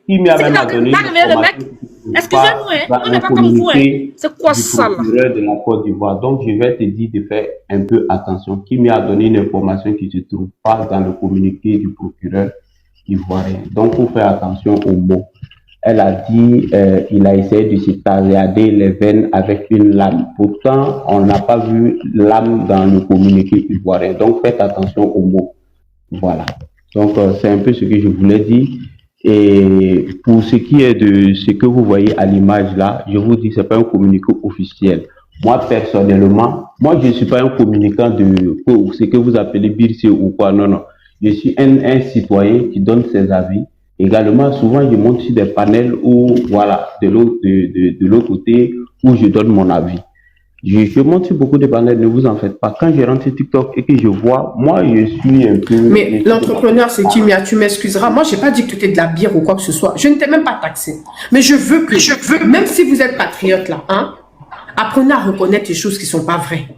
qui m'a C'est même quand donné même une arrivé le mec. information qui ne Excusez-nous, hein. pas On un n'est pas comme vous, hein. communiqué C'est quoi du ça, là? procureur de la Côte d'Ivoire. Donc, je vais te dire de faire un peu attention. Qui m'a donné une information qui ne se trouve pas dans le communiqué du procureur ivoirien. Donc, il faut faire attention aux mots. Elle a dit il a essayé de se tasader les veines avec une lame. Pourtant, on n'a pas vu lame dans le communiqué ivoirien. Donc, faites attention aux mots. Voilà. Donc, c'est un peu ce que je voulais dire. Et pour ce qui est de ce que vous voyez à l'image là, je vous dis, c'est pas un communiqué officiel. Moi, personnellement, moi, je ne suis pas un communicant de ce que vous appelez BIRC ou quoi. Non, non. Je suis un citoyen qui donne ses avis. Également, souvent, je monte sur des panels où, voilà, de l'autre côté, où je donne mon avis. Je monte sur beaucoup de panels, ne vous en faites pas. Quand je rentre sur TikTok et que je vois, moi, je suis un peu... Mais l'entrepreneur, c'est qui, tu m'excuseras. Moi, je n'ai pas dit que tu étais de la bière ou quoi que ce soit. Je ne t'ai même pas taxé. Mais je veux, même si vous êtes patriote là, hein, apprenez à reconnaître les choses qui ne sont pas vraies.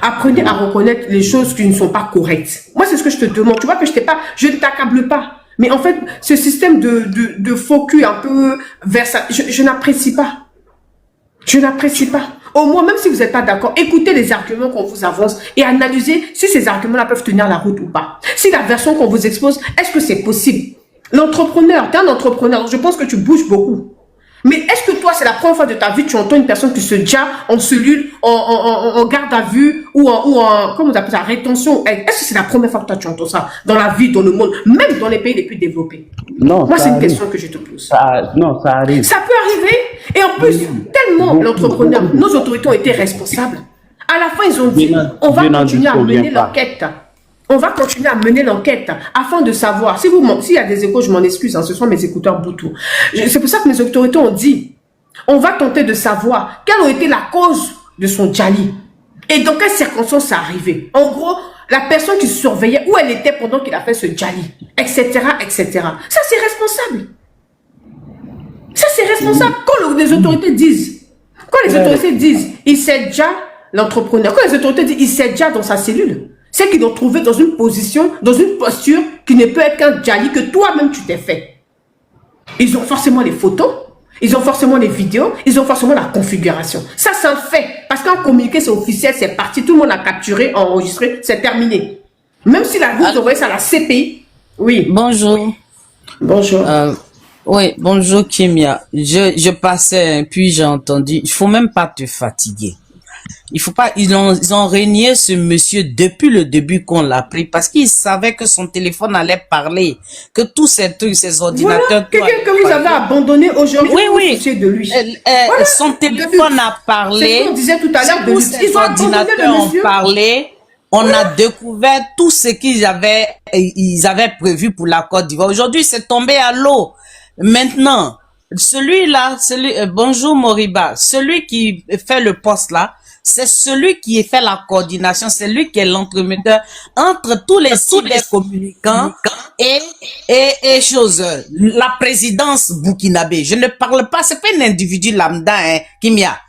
Apprenez à reconnaître les choses qui ne sont pas correctes. Moi, c'est ce que je te demande. Tu vois que je ne t'accable pas. Mais en fait, ce système de faux cul un peu versatile, je n'apprécie pas. Je n'apprécie pas. Au moins, même si vous n'êtes pas d'accord, écoutez les arguments qu'on vous avance et analysez si ces arguments-là peuvent tenir la route ou pas. Si la version qu'on vous expose, est-ce que c'est possible? L'entrepreneur, tu es un entrepreneur, donc je pense que tu bouges beaucoup. Mais est-ce que toi, c'est la première fois de ta vie que tu entends une personne qui se tient en cellule, en garde à vue ou en comment on appelle ça, rétention? Est-ce que c'est la première fois que toi tu entends ça dans la vie, dans le monde, même dans les pays les plus développés? Non, moi, c'est une question que je te pose. Non, ça arrive. Ça peut arriver. Et en plus, tellement l'entrepreneur, nos autorités ont été responsables. À la fin, ils ont dit, on va continuer à mener l'enquête. On va continuer à mener l'enquête afin de savoir. S'il y a des échos, je m'en excuse, hein, ce sont mes écouteurs Bluetooth. C'est pour ça que mes autorités ont dit, on va tenter de savoir quelle a été la cause de son Djali et dans quelles circonstances ça arrivé. En gros, la personne qui surveillait, où elle était pendant qu'il a fait ce Djali, etc., etc. Ça, c'est responsable. Ça, c'est responsable. Quand les autorités disent, il s'est déjà, l'entrepreneur, quand les autorités disent, il s'est déjà dans sa cellule, c'est qu'ils l'ont trouvé dans une position, dans une posture qui ne peut être qu'un Djali que toi-même tu t'es fait. Ils ont forcément les photos, ils ont forcément les vidéos, ils ont forcément la configuration. Ça, c'est un fait. Parce qu'un communiqué, c'est officiel, c'est parti, tout le monde a capturé, enregistré, c'est terminé. Même si la vous envoyez ça à la CPI. Oui. Bonjour. Bonjour. Oui, bonjour Kimia. Je passais, puis j'ai entendu, il faut même pas te fatiguer. Il faut pas, ils ont régné ce monsieur depuis le début qu'on l'a pris parce qu'ils savaient que son téléphone allait parler, que tous ces trucs, ces ordinateurs. Voilà, quelqu'un que vous avez abandonné aujourd'hui. Oui. De lui. Voilà. Son téléphone a parlé. C'est ce qu'on disait tout à l'heure. Tous ces ordinateurs ont parlé. On a découvert tout ce qu'ils avaient prévu pour la Côte d'Ivoire. Aujourd'hui, c'est tombé à l'eau. Maintenant, bonjour Moriba, celui qui fait le poste là, c'est celui qui fait la coordination, c'est lui qui est l'entremetteur entre tous les communicants et choses. La présidence burkinabé, je ne parle pas, c'est pas un individu lambda, hein, Kimia.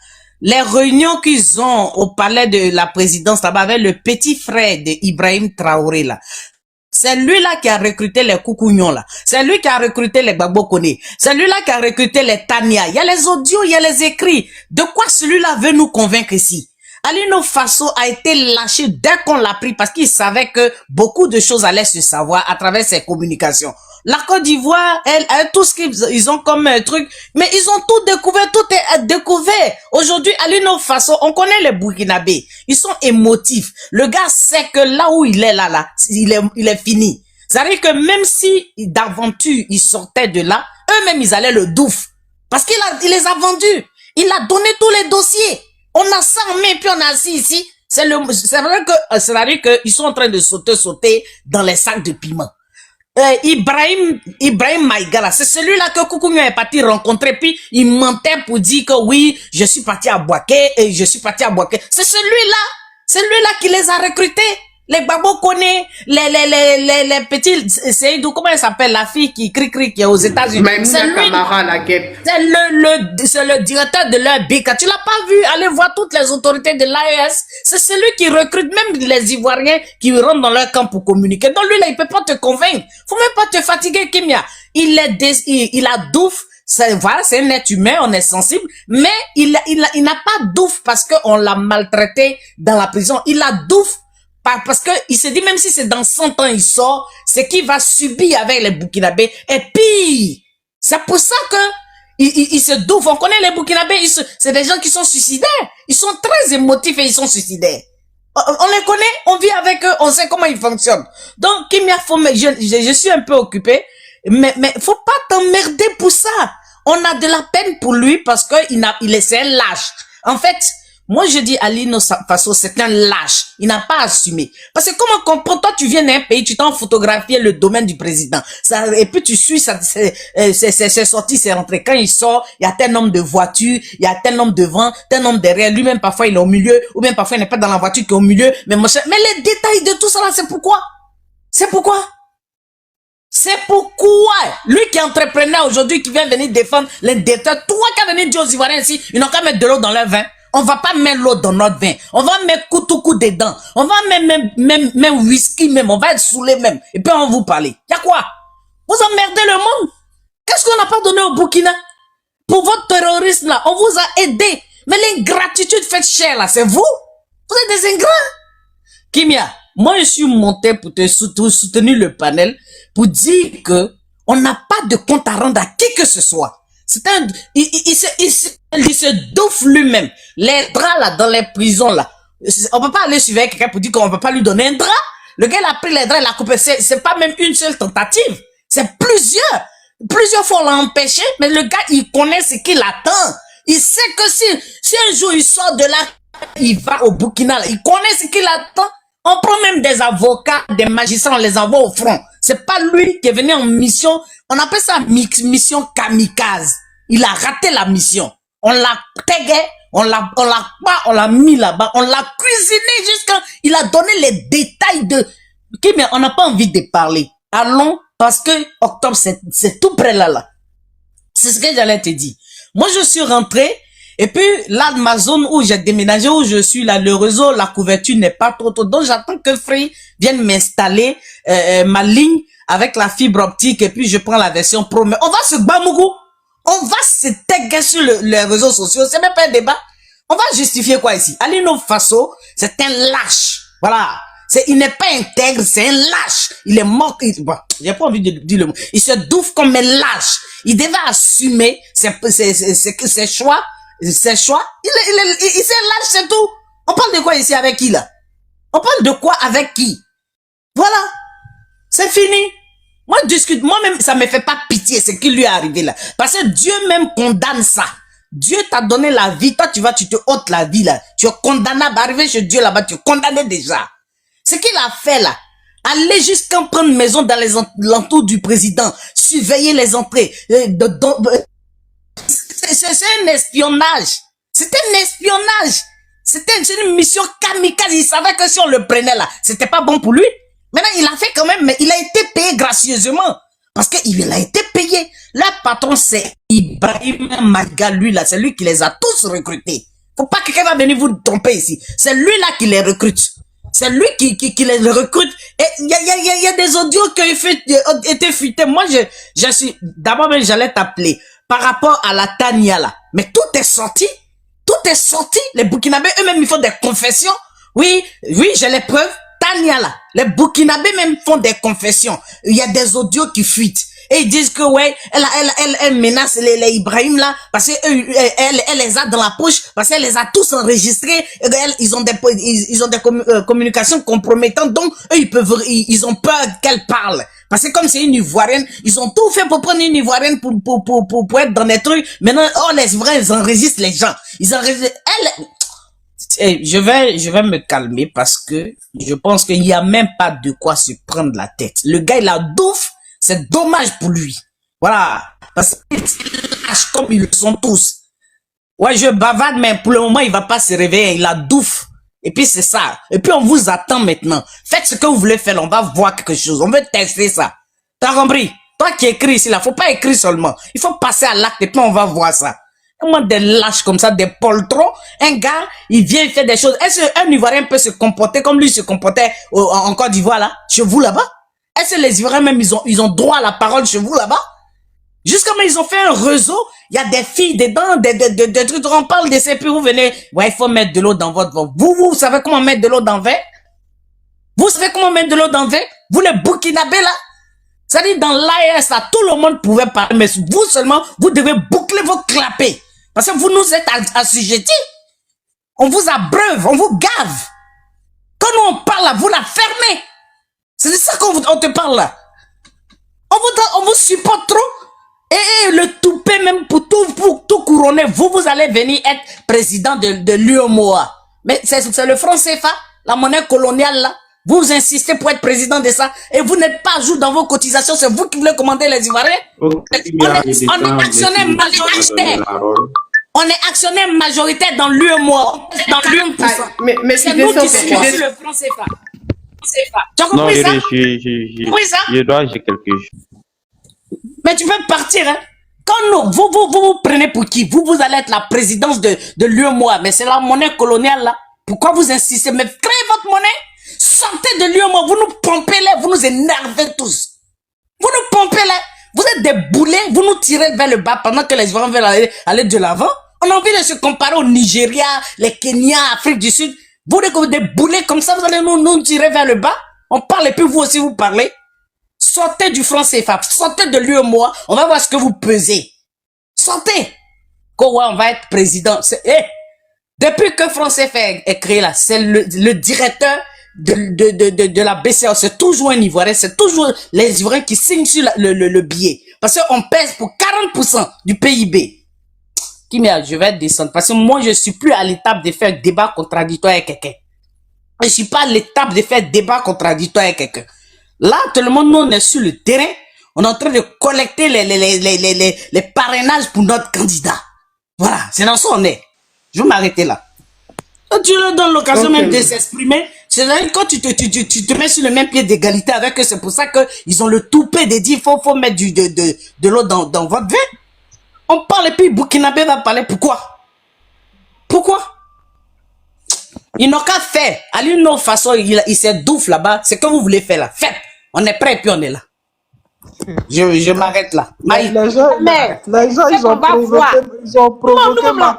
Les réunions qu'ils ont au palais de la présidence là-bas avec le petit frère de Ibrahim Traoré là. C'est lui-là qui a recruté les Koukougnons là. C'est lui qui a recruté les Gbagbo Koné. C'est lui-là qui a recruté les Tania. Il y a les audios, il y a les écrits. De quoi celui-là veut nous convaincre ici? Alino Faso a été lâché dès qu'on l'a pris parce qu'il savait que beaucoup de choses allaient se savoir à travers ses communications. La Côte d'Ivoire, tout ce qu'ils ont comme truc, mais ils ont tout découvert, tout est découvert. Aujourd'hui, Alino Faso, on connaît les Burkinabés. Ils sont émotifs. Le gars sait que là où il est là, il est fini. C'est-à-dire que même si d'aventure ils sortaient de là, eux-mêmes ils allaient le douf. Parce qu'il les a vendus. Il a donné tous les dossiers. On a ça en main, puis on a assis ici. C'est vrai que, c'est-à-dire qu'ils sont en train de sauter dans les sacs de piment. Ibrahim Maïgala, c'est celui-là que Koukoumia est parti rencontrer, puis il mentait pour dire que oui, je suis parti à Boaké, et je suis parti à Boaké. C'est celui-là qui les a recrutés. Les Gbagbo Koné, les petits, comment elle s'appelle, la fille qui crie, qui est aux États-Unis. C'est lui. C'est le directeur de l'ABK. Tu l'as pas vu? Allez voir toutes les autorités de l'AES. C'est celui qui recrute même les Ivoiriens qui rentrent dans leur camp pour communiquer. Donc lui, là, il peut pas te convaincre. Faut même pas te fatiguer, Kimia. il a douf. Voilà, c'est un être humain, on est sensible, mais il n'a pas douf parce qu'on l'a maltraité dans la prison. Il a douf parce que il se dit même si c'est dans 100 ans il sort, c'est qu'il va subir avec les Burkinabés. Et puis, c'est pour ça que il se douf. On connaît les Burkinabés, c'est des gens qui sont suicidaires. Ils sont très émotifs et ils sont suicidaires. On les connaît, on vit avec eux, on sait comment ils fonctionnent. Donc, Kimia, je suis un peu occupé. Mais faut pas t'emmerder pour ça. On a de la peine pour lui parce que c'est un lâche. En fait, moi je dis Alino Faso, c'est un lâche. Il n'a pas assumé. Parce que comment comprendre, toi tu viens d'un pays, tu t'en photographié le domaine du président. Ça, et puis tu suis ça, c'est sorti, c'est rentré. Quand il sort, il y a tel nombre de voitures, il y a tel nombre devant, tel nombre derrière. Lui-même parfois il est au milieu, ou bien parfois il n'est pas dans la voiture qui est au milieu. Mais les détails de tout ça là, c'est pourquoi? C'est pourquoi? C'est pourquoi lui qui est entrepreneur aujourd'hui, qui vient venir défendre les détenteurs, toi qui as venu dire aux Ivoiriens ici, ils n'ont qu'à mettre de l'eau dans leur vin. On va pas mettre l'eau dans notre vin. On va mettre coup dedans. On va mettre même whisky même. On va être saoulé même. Et puis on va vous parler. Y'a quoi? Vous emmerdez le monde. Qu'est-ce qu'on n'a pas donné au Burkina? Pour votre terrorisme là, on vous a aidé. Mais l'ingratitude fait cher là, c'est vous? Vous êtes des ingrats. Kimia, moi je suis monté pour te soutenir le panel pour dire que on n'a pas de compte à rendre à qui que ce soit. C'est il se douffe lui-même. Les draps là, dans les prisons là. On peut pas aller suivre quelqu'un pour dire qu'on peut pas lui donner un drap. Le gars, il a pris les draps, il a coupé. C'est pas même une seule tentative. C'est plusieurs. Plusieurs fois, on l'a empêché, mais le gars, il connaît ce qu'il attend. Il sait que si un jour il sort de là, il va au Burkina, là, il connaît ce qu'il attend. On prend même des avocats, des magistrats, on les envoie au front. C'est pas lui qui est venu en mission. On appelle ça mission kamikaze. Il a raté la mission. On l'a tagué, on l'a mis là-bas, on l'a cuisiné jusqu'à, il a donné les détails de, ok, mais on n'a pas envie de parler. Allons, parce que octobre, c'est tout près là. C'est ce que j'allais te dire. Moi, je suis rentré, et puis là, ma zone où j'ai déménagé, où je suis là, le réseau, la couverture n'est pas trop. Donc j'attends que Free vienne m'installer ma ligne avec la fibre optique, et puis je prends la version pro. Mais on va se Bamougou, on va se taguer sur les réseaux sociaux, c'est même pas un débat. On va justifier quoi ici? Alino Faso, c'est un lâche. Voilà. Il n'est pas intègre, c'est un lâche. Il est mort. Bon, j'ai pas envie de dire le mot. Il se douffe comme un lâche. Il devait assumer ses choix. Ses choix. Il s'est lâche, c'est tout. On parle de quoi ici avec qui là? On parle de quoi avec qui? Voilà. C'est fini. Moi, discute. Moi-même, ça me fait pas pitié ce qui lui est arrivé là. Parce que Dieu même condamne ça. Dieu t'a donné la vie. Toi, tu te ôtes la vie là. Tu es condamnable. Arriver chez Dieu là-bas, tu es condamné déjà. Ce qu'il a fait là, aller jusqu'à prendre maison dans les entours du président, surveiller les entrées, c'est un espionnage. C'est un espionnage. C'est une mission kamikaze. Il savait que si on le prenait là, c'était pas bon pour lui. Maintenant, il a fait quand même, mais il a été payé gracieusement. Parce qu'il a été payé. Leur patron, c'est Ibrahim Maga, lui là. C'est lui qui les a tous recrutés. Faut pas que quelqu'un va venir vous tromper ici. C'est lui là qui les recrute. C'est lui qui les recrute. Et il y a des audios qui ont été fuités. Moi, je suis, d'abord, j'allais t'appeler par rapport à la Tania là. Mais tout est sorti. Tout est sorti. Les Burkinabés eux-mêmes, ils font des confessions. Oui, j'ai les preuves. Tania là. Les Burkinabés même font des confessions. Il y a des audios qui fuitent. Et ils disent que ouais, elle menace les Ibrahim là, parce que elle les a dans la poche, parce qu'elle les a tous enregistrés. Ils ont des communications compromettantes, donc eux ils ont peur qu'elle parle. Parce que comme c'est une Ivoirienne, ils ont tout fait pour prendre une Ivoirienne pour être dans des trucs. Maintenant, les Ivoiriens, ils enregistrent les gens. Ils enregistrent, je vais me calmer parce que je pense qu'il n'y a même pas de quoi se prendre la tête. Le gars, il a douf. C'est dommage pour lui. Voilà. Parce qu'il lâche comme ils le sont tous. Ouais, je bavarde, mais pour le moment, il va pas se réveiller. Il a douf. Et puis, c'est ça. Et puis, on vous attend maintenant. Faites ce que vous voulez faire. On va voir quelque chose. On veut tester ça. T'as compris? Toi qui écris ici, là, faut pas écrire seulement. Il faut passer à l'acte et puis on va voir ça. Comment des lâches comme ça, des poltrons. Un gars, il vient faire des choses. Est-ce qu'un Ivoirien peut se comporter comme lui se comportait en Côte d'Ivoire, là? Chez vous, là-bas? Est-ce que les Ivoiriens même, ils ont droit à la parole chez vous là-bas? Jusqu'à maintenant, ils ont fait un réseau. Il y a des filles dedans, des trucs. On parle de ces puis vous venez. Ouais, il faut mettre de l'eau dans votre vin. Vous savez comment mettre de l'eau dans le vin? Vous savez comment mettre de l'eau dans le vin? Vous les Burkinabés là? C'est-à-dire dans l'AES là, tout le monde pouvait parler, mais vous seulement, vous devez boucler vos clapets. Parce que vous nous êtes assujettis. On vous abreuve, on vous gave. Quand nous on parle là, vous la fermez. C'est de ça qu'on te parle là. On vous supporte trop. Et le toupet même pour tout couronner, vous allez venir être président de l'UEMOA. Mais c'est le franc CFA, la monnaie coloniale là. Vous insistez pour être président de ça et vous n'êtes pas à jour dans vos cotisations, c'est vous qui voulez commander les Ivoiriens. On est actionnaire majoritaire. On est actionnaire majoritaire dans l'UEMOA, dans l'UE%. Mais c'est nous qui sommes le franc CFA. Tu as compris ça? Je dois j'ai quelque chose. Mais tu peux partir, hein. Quand vous prenez pour qui? Vous allez être la présidence de l'UEMOA, mais c'est la monnaie coloniale là. Pourquoi vous insistez? Mais créez votre monnaie. Sortez de l'UEMOA, vous nous pompez là, vous nous énervez tous. Vous nous pompez là. Vous êtes des boulets, vous nous tirez vers le bas pendant que les Ivoiriens veulent aller de l'avant. On a envie de se comparer au Nigeria, les Kenya, Afrique du Sud. Vous êtes des boulets comme ça, vous allez nous tirer vers le bas. On parle et puis vous aussi vous parlez. Sortez du franc CFA, sortez de l'UEMOA, on va voir ce que vous pesez. Sortez. Quoi, on va être président. Depuis que franc CFA est créé là, c'est le directeur de la BCAO, c'est toujours un Ivoirien, c'est toujours les Ivoiriens qui signent sur le billet. Parce qu'on pèse pour 40% du PIB. Je vais descendre parce que moi, je suis plus à l'étape de faire débat contradictoire avec quelqu'un. Je suis pas à l'étape de faire débat contradictoire avec quelqu'un. Là, tout le monde, nous, on est sur le terrain. On est en train de collecter les parrainages pour notre candidat. Voilà, c'est dans ça qu'on est. Je vais m'arrêter là. Quand tu leur donnes l'occasion même de s'exprimer, c'est-à-dire quand tu te mets sur le même pied d'égalité avec eux, c'est pour ça qu'ils ont le toupet de dire faut mettre de l'eau dans votre vin. On parle et puis Burkinabé va parler. Pourquoi? Ils n'ont qu'à faire. À l'une autre façon, il s'édouffe là-bas. C'est que vous voulez faire là. Faites. On est prêt et puis on est là. Je m'arrête là. Les gens, ils ont provoqué ma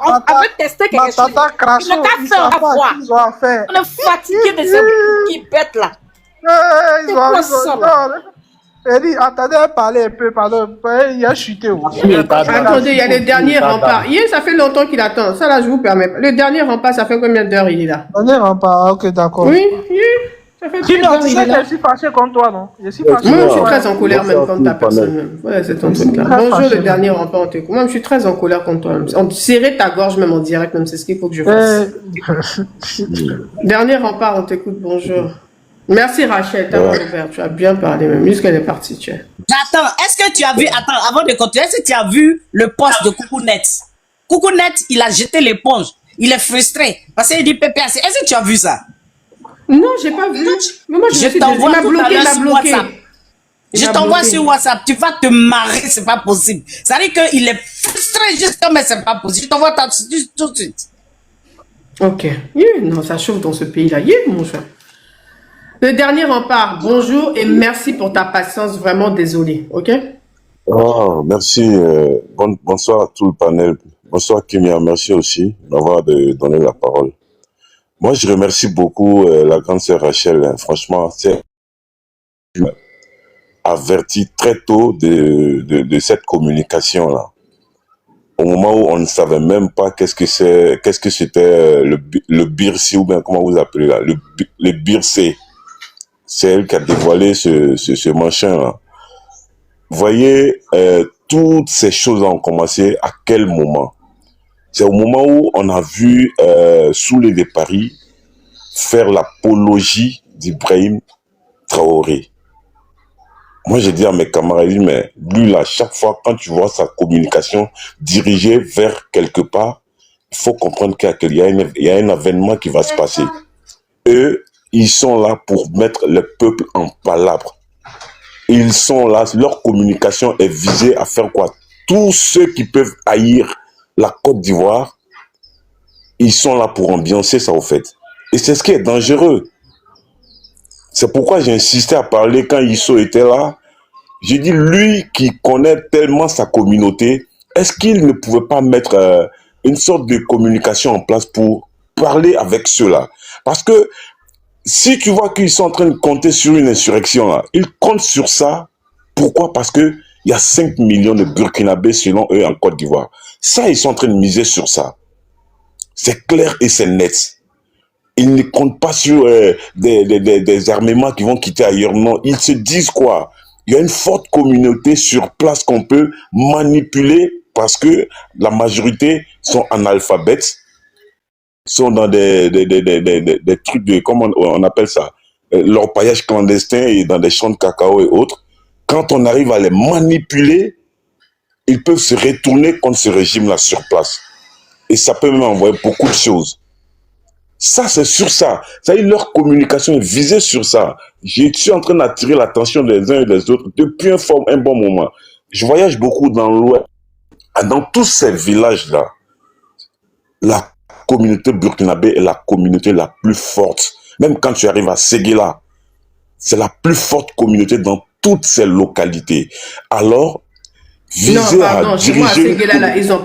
tata Crasso. Ils ont fait. On est fatigué de ces qui bêtes là. Ils ont attendez, parlez un peu, pardon. Il a chuté. Attendez, il y a le dernier rempart. Ça fait longtemps qu'il attend. Ça là, je vous permets. Le dernier rempart, ça fait combien d'heures il est là? Dernier rempart, ok, d'accord. Oui. Ça fait Sinon, tu sais que je suis fâché contre toi, non? Je suis fâché. Moi, je suis très en colère même contre ta personne même. Ouais, c'est ton truc là. Bonjour, le dernier rempart, on t'écoute. Moi, je suis très en colère contre toi même. On serrait ta gorge même en direct, même c'est ce qu'il faut que je fasse. Dernier rempart, on t'écoute, bonjour. Merci Rachel, t'as ouvert, tu as bien parlé même, jusqu'elle est partie, tu es. Attends, est-ce que tu as vu, avant de continuer, est-ce que tu as vu le poste de Coucounet? Coucounet, il a jeté l'éponge, il est frustré, parce qu'il dit PPAC, est-ce que tu as vu ça? Non, j'ai pas vu. Mais moi, je t'envoie sur WhatsApp. Je t'envoie sur WhatsApp, tu vas te marrer, c'est pas possible. Ça veut dire qu'il est frustré justement, mais c'est pas possible. Je t'envoie tout de suite. Ok. Non, ça chauffe dans ce pays-là. Mon cher. Le dernier rempart, bonjour et merci pour ta patience, vraiment désolé, ok? Oh, merci, bonsoir à tout le panel, bonsoir Kimia, merci aussi d'avoir donné la parole. Moi, je remercie beaucoup la grande sœur Rachel, hein. Franchement, c'est averti très tôt de cette communication-là. Au moment où on ne savait même pas qu'est-ce que c'était le BIRC, ou bien comment vous appelez là, le BIRC. C'est elle qui a dévoilé ce machin-là. Vous voyez, toutes ces choses ont commencé à quel moment? C'est au moment où on a vu Soulé de Paris faire l'apologie d'Ibrahim Traoré. Moi, j'ai dit à mes camarades, mais lui, là, chaque fois, quand tu vois sa communication dirigée vers quelque part, il faut comprendre qu'il y a un événement qui va se passer. Eux, ils sont là pour mettre le peuple en palabre. Ils sont là, leur communication est visée à faire quoi? Tous ceux qui peuvent haïr la Côte d'Ivoire, ils sont là pour ambiancer ça au fait. Et c'est ce qui est dangereux. C'est pourquoi j'ai insisté à parler quand Issou était là. J'ai dit, lui qui connaît tellement sa communauté, est-ce qu'il ne pouvait pas mettre une sorte de communication en place pour parler avec ceux-là? Parce que si tu vois qu'ils sont en train de compter sur une insurrection, là, ils comptent sur ça. Pourquoi? Parce que il y a 5 millions de Burkinabés selon eux en Côte d'Ivoire. Ça, ils sont en train de miser sur ça. C'est clair et c'est net. Ils ne comptent pas sur des armements qui vont quitter ailleurs. Non, ils se disent quoi? Il y a une forte communauté sur place qu'on peut manipuler parce que la majorité sont analphabètes, sont dans des trucs de, comment on appelle ça, l'orpaillage clandestin et dans des champs de cacao et autres. Quand on arrive à les manipuler, ils peuvent se retourner contre ce régime-là sur place. Et ça peut même envoyer beaucoup de choses. Ça, c'est sur ça. Ça y est, leur communication est visée sur ça. Je suis en train d'attirer l'attention des uns et des autres depuis un bon moment. Je voyage beaucoup dans l'Ouest. Dans tous ces villages-là, la communauté burkinabé est la communauté la plus forte. Même quand tu arrives à Séguéla, c'est la plus forte communauté dans toutes ces localités. Alors, non, pardon, chez moi, à Séguéla, là, ils ont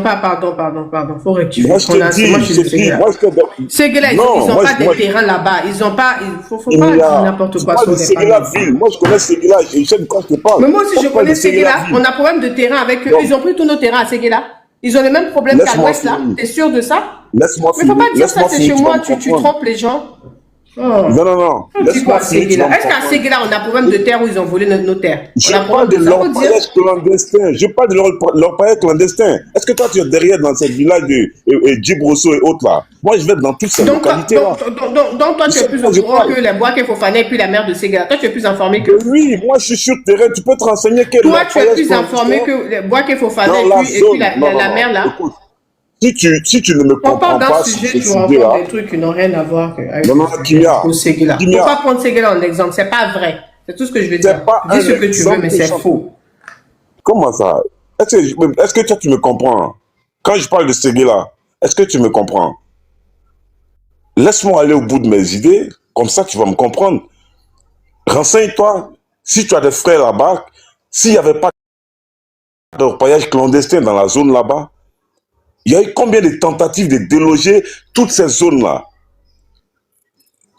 pas, pardon, faut rectifier. Moi, je te dis, Séguéla, ils n'ont pas des terrains là-bas, ils ont pas, faut pas dire n'importe quoi sur les Séguéla ville, moi je connais Séguéla, je sais de quoi je te parle. Mais moi aussi, je connais Séguéla, on a problème de terrain avec eux, ils ont pris tous nos terrains à Séguéla. Ils ont les mêmes problèmes qu'à l'Ouest, là, t'es sûr de ça? Laisse-moi finir. Mais faut pas dire ça, c'est chez moi, tu trompes les gens. Oh. Non. Est-ce qu'à Séguéla, on a problème de terre où ils ont volé nos terres? Je parle de l'orpaillage clandestin. Je parle de l'orpaillage clandestin. Est-ce que toi, tu es derrière dans ces villages de Djibrosso et autres là? Moi, je vais dans toutes ces localités-là. Donc, toi, tu es plus au courant que les Boaké Fofana et puis la mère de Séguéla. Toi, tu es plus informé que... Oui, moi, je suis sur le terrain. Tu peux te renseigner que... Toi, tu es plus informé que les Boaké Fofana et puis la mère là. Si tu ne me comprends pas, on parle d'un sujet, tu rencontres des trucs qui n'ont rien à voir avec Séguéla. Il ne faut pas prendre Séguéla en exemple, c'est pas vrai. C'est tout ce que je veux dire. Dis ce que tu veux, mais c'est faux. Comment ça? Est-ce que toi, tu me comprends? Quand je parle de Séguéla, est-ce que tu me comprends? Laisse-moi aller au bout de mes idées, comme ça tu vas me comprendre. Renseigne-toi, si tu as des frères là-bas, s'il n'y avait pas d'orpaillage clandestin dans la zone là-bas, il y a eu combien de tentatives de déloger toutes ces zones-là?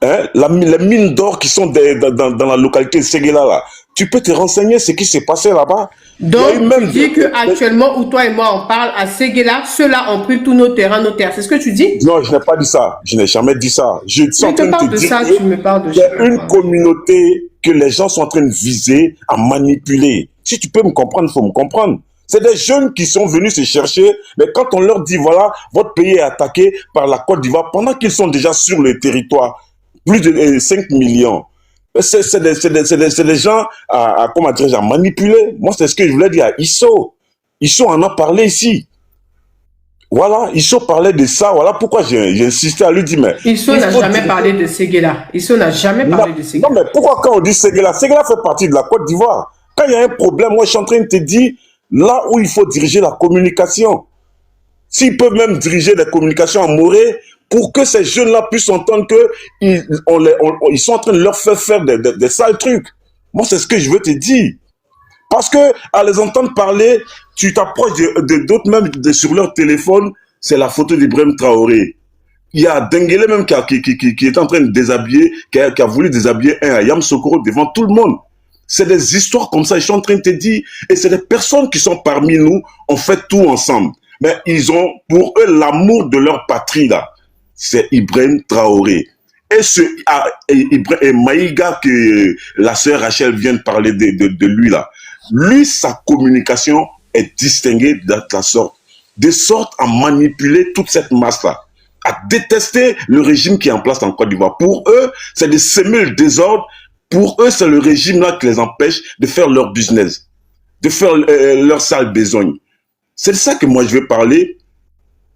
Hein? Les mines d'or qui sont dans la localité de Séguéla, là. Tu peux te renseigner ce qui s'est passé là-bas. Donc, tu dis qu'actuellement, où toi et moi on parle à Séguéla, ceux-là ont pris tous nos terrains, nos terres. C'est ce que tu dis? Non, je n'ai pas dit ça. Je n'ai jamais dit ça. Je te parle de ça, tu me parles de ça. Il y a une communauté que les gens sont en train de viser, à manipuler. Si tu peux me comprendre, il faut me comprendre. C'est des jeunes qui sont venus se chercher, mais quand on leur dit, voilà, votre pays est attaqué par la Côte d'Ivoire, pendant qu'ils sont déjà sur le territoire, plus de 5 millions, c'est des gens à manipuler. Moi, c'est ce que je voulais dire à Isso. Isso en a parlé ici. Voilà, Isso parlait de ça. Voilà pourquoi j'ai insisté à lui dire, mais... Isso n'a jamais parlé de Séguéla. Isso n'a jamais parlé de Séguéla. Non, mais pourquoi quand on dit Séguéla? Séguéla fait partie de la Côte d'Ivoire. Quand il y a un problème, moi, je suis en train de te dire... Là où il faut diriger la communication. S'ils peuvent même diriger la communication en morée pour que ces jeunes-là puissent entendre qu'ils sont en train de leur faire des sales trucs. Moi, c'est ce que je veux te dire. Parce que à les entendre parler, tu t'approches d'autres même sur leur téléphone, c'est la photo d'Ibrahim Traoré. Il y a Denguele même qui est en train de déshabiller, qui a voulu déshabiller un Ayam Sokoro devant tout le monde. C'est des histoires comme ça, je suis en train de te dire, et c'est des personnes qui sont parmi nous, on fait tout ensemble. Mais ils ont, pour eux, l'amour de leur patrie, là. C'est Ibrahim Traoré. Et Maïga, que la sœur Rachel vient de parler de lui, là. Lui, sa communication est distinguée de la sorte. De sorte à manipuler toute cette masse-là. À détester le régime qui est en place en Côte d'Ivoire. Pour eux, c'est de semer le désordre. Pour eux, c'est le régime-là qui les empêche de faire leur business, de faire leur sale besogne. C'est de ça que moi, je vais parler.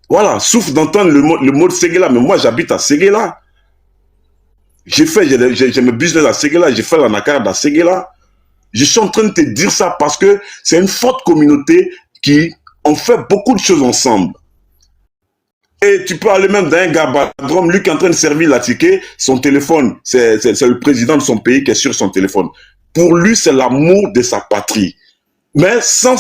Voilà, sauf d'entendre le mot de Séguéla, mais moi, j'habite à Séguéla. J'ai mes business à Séguéla, j'ai fait la nacarde à Séguéla. Je suis en train de te dire ça parce que c'est une forte communauté qui ont fait beaucoup de choses ensemble. Et tu peux aller même dans un gabadrome, lui qui est en train de servir la ticket, son téléphone, c'est le président de son pays qui est sur son téléphone. Pour lui, c'est l'amour de sa patrie. Mais sans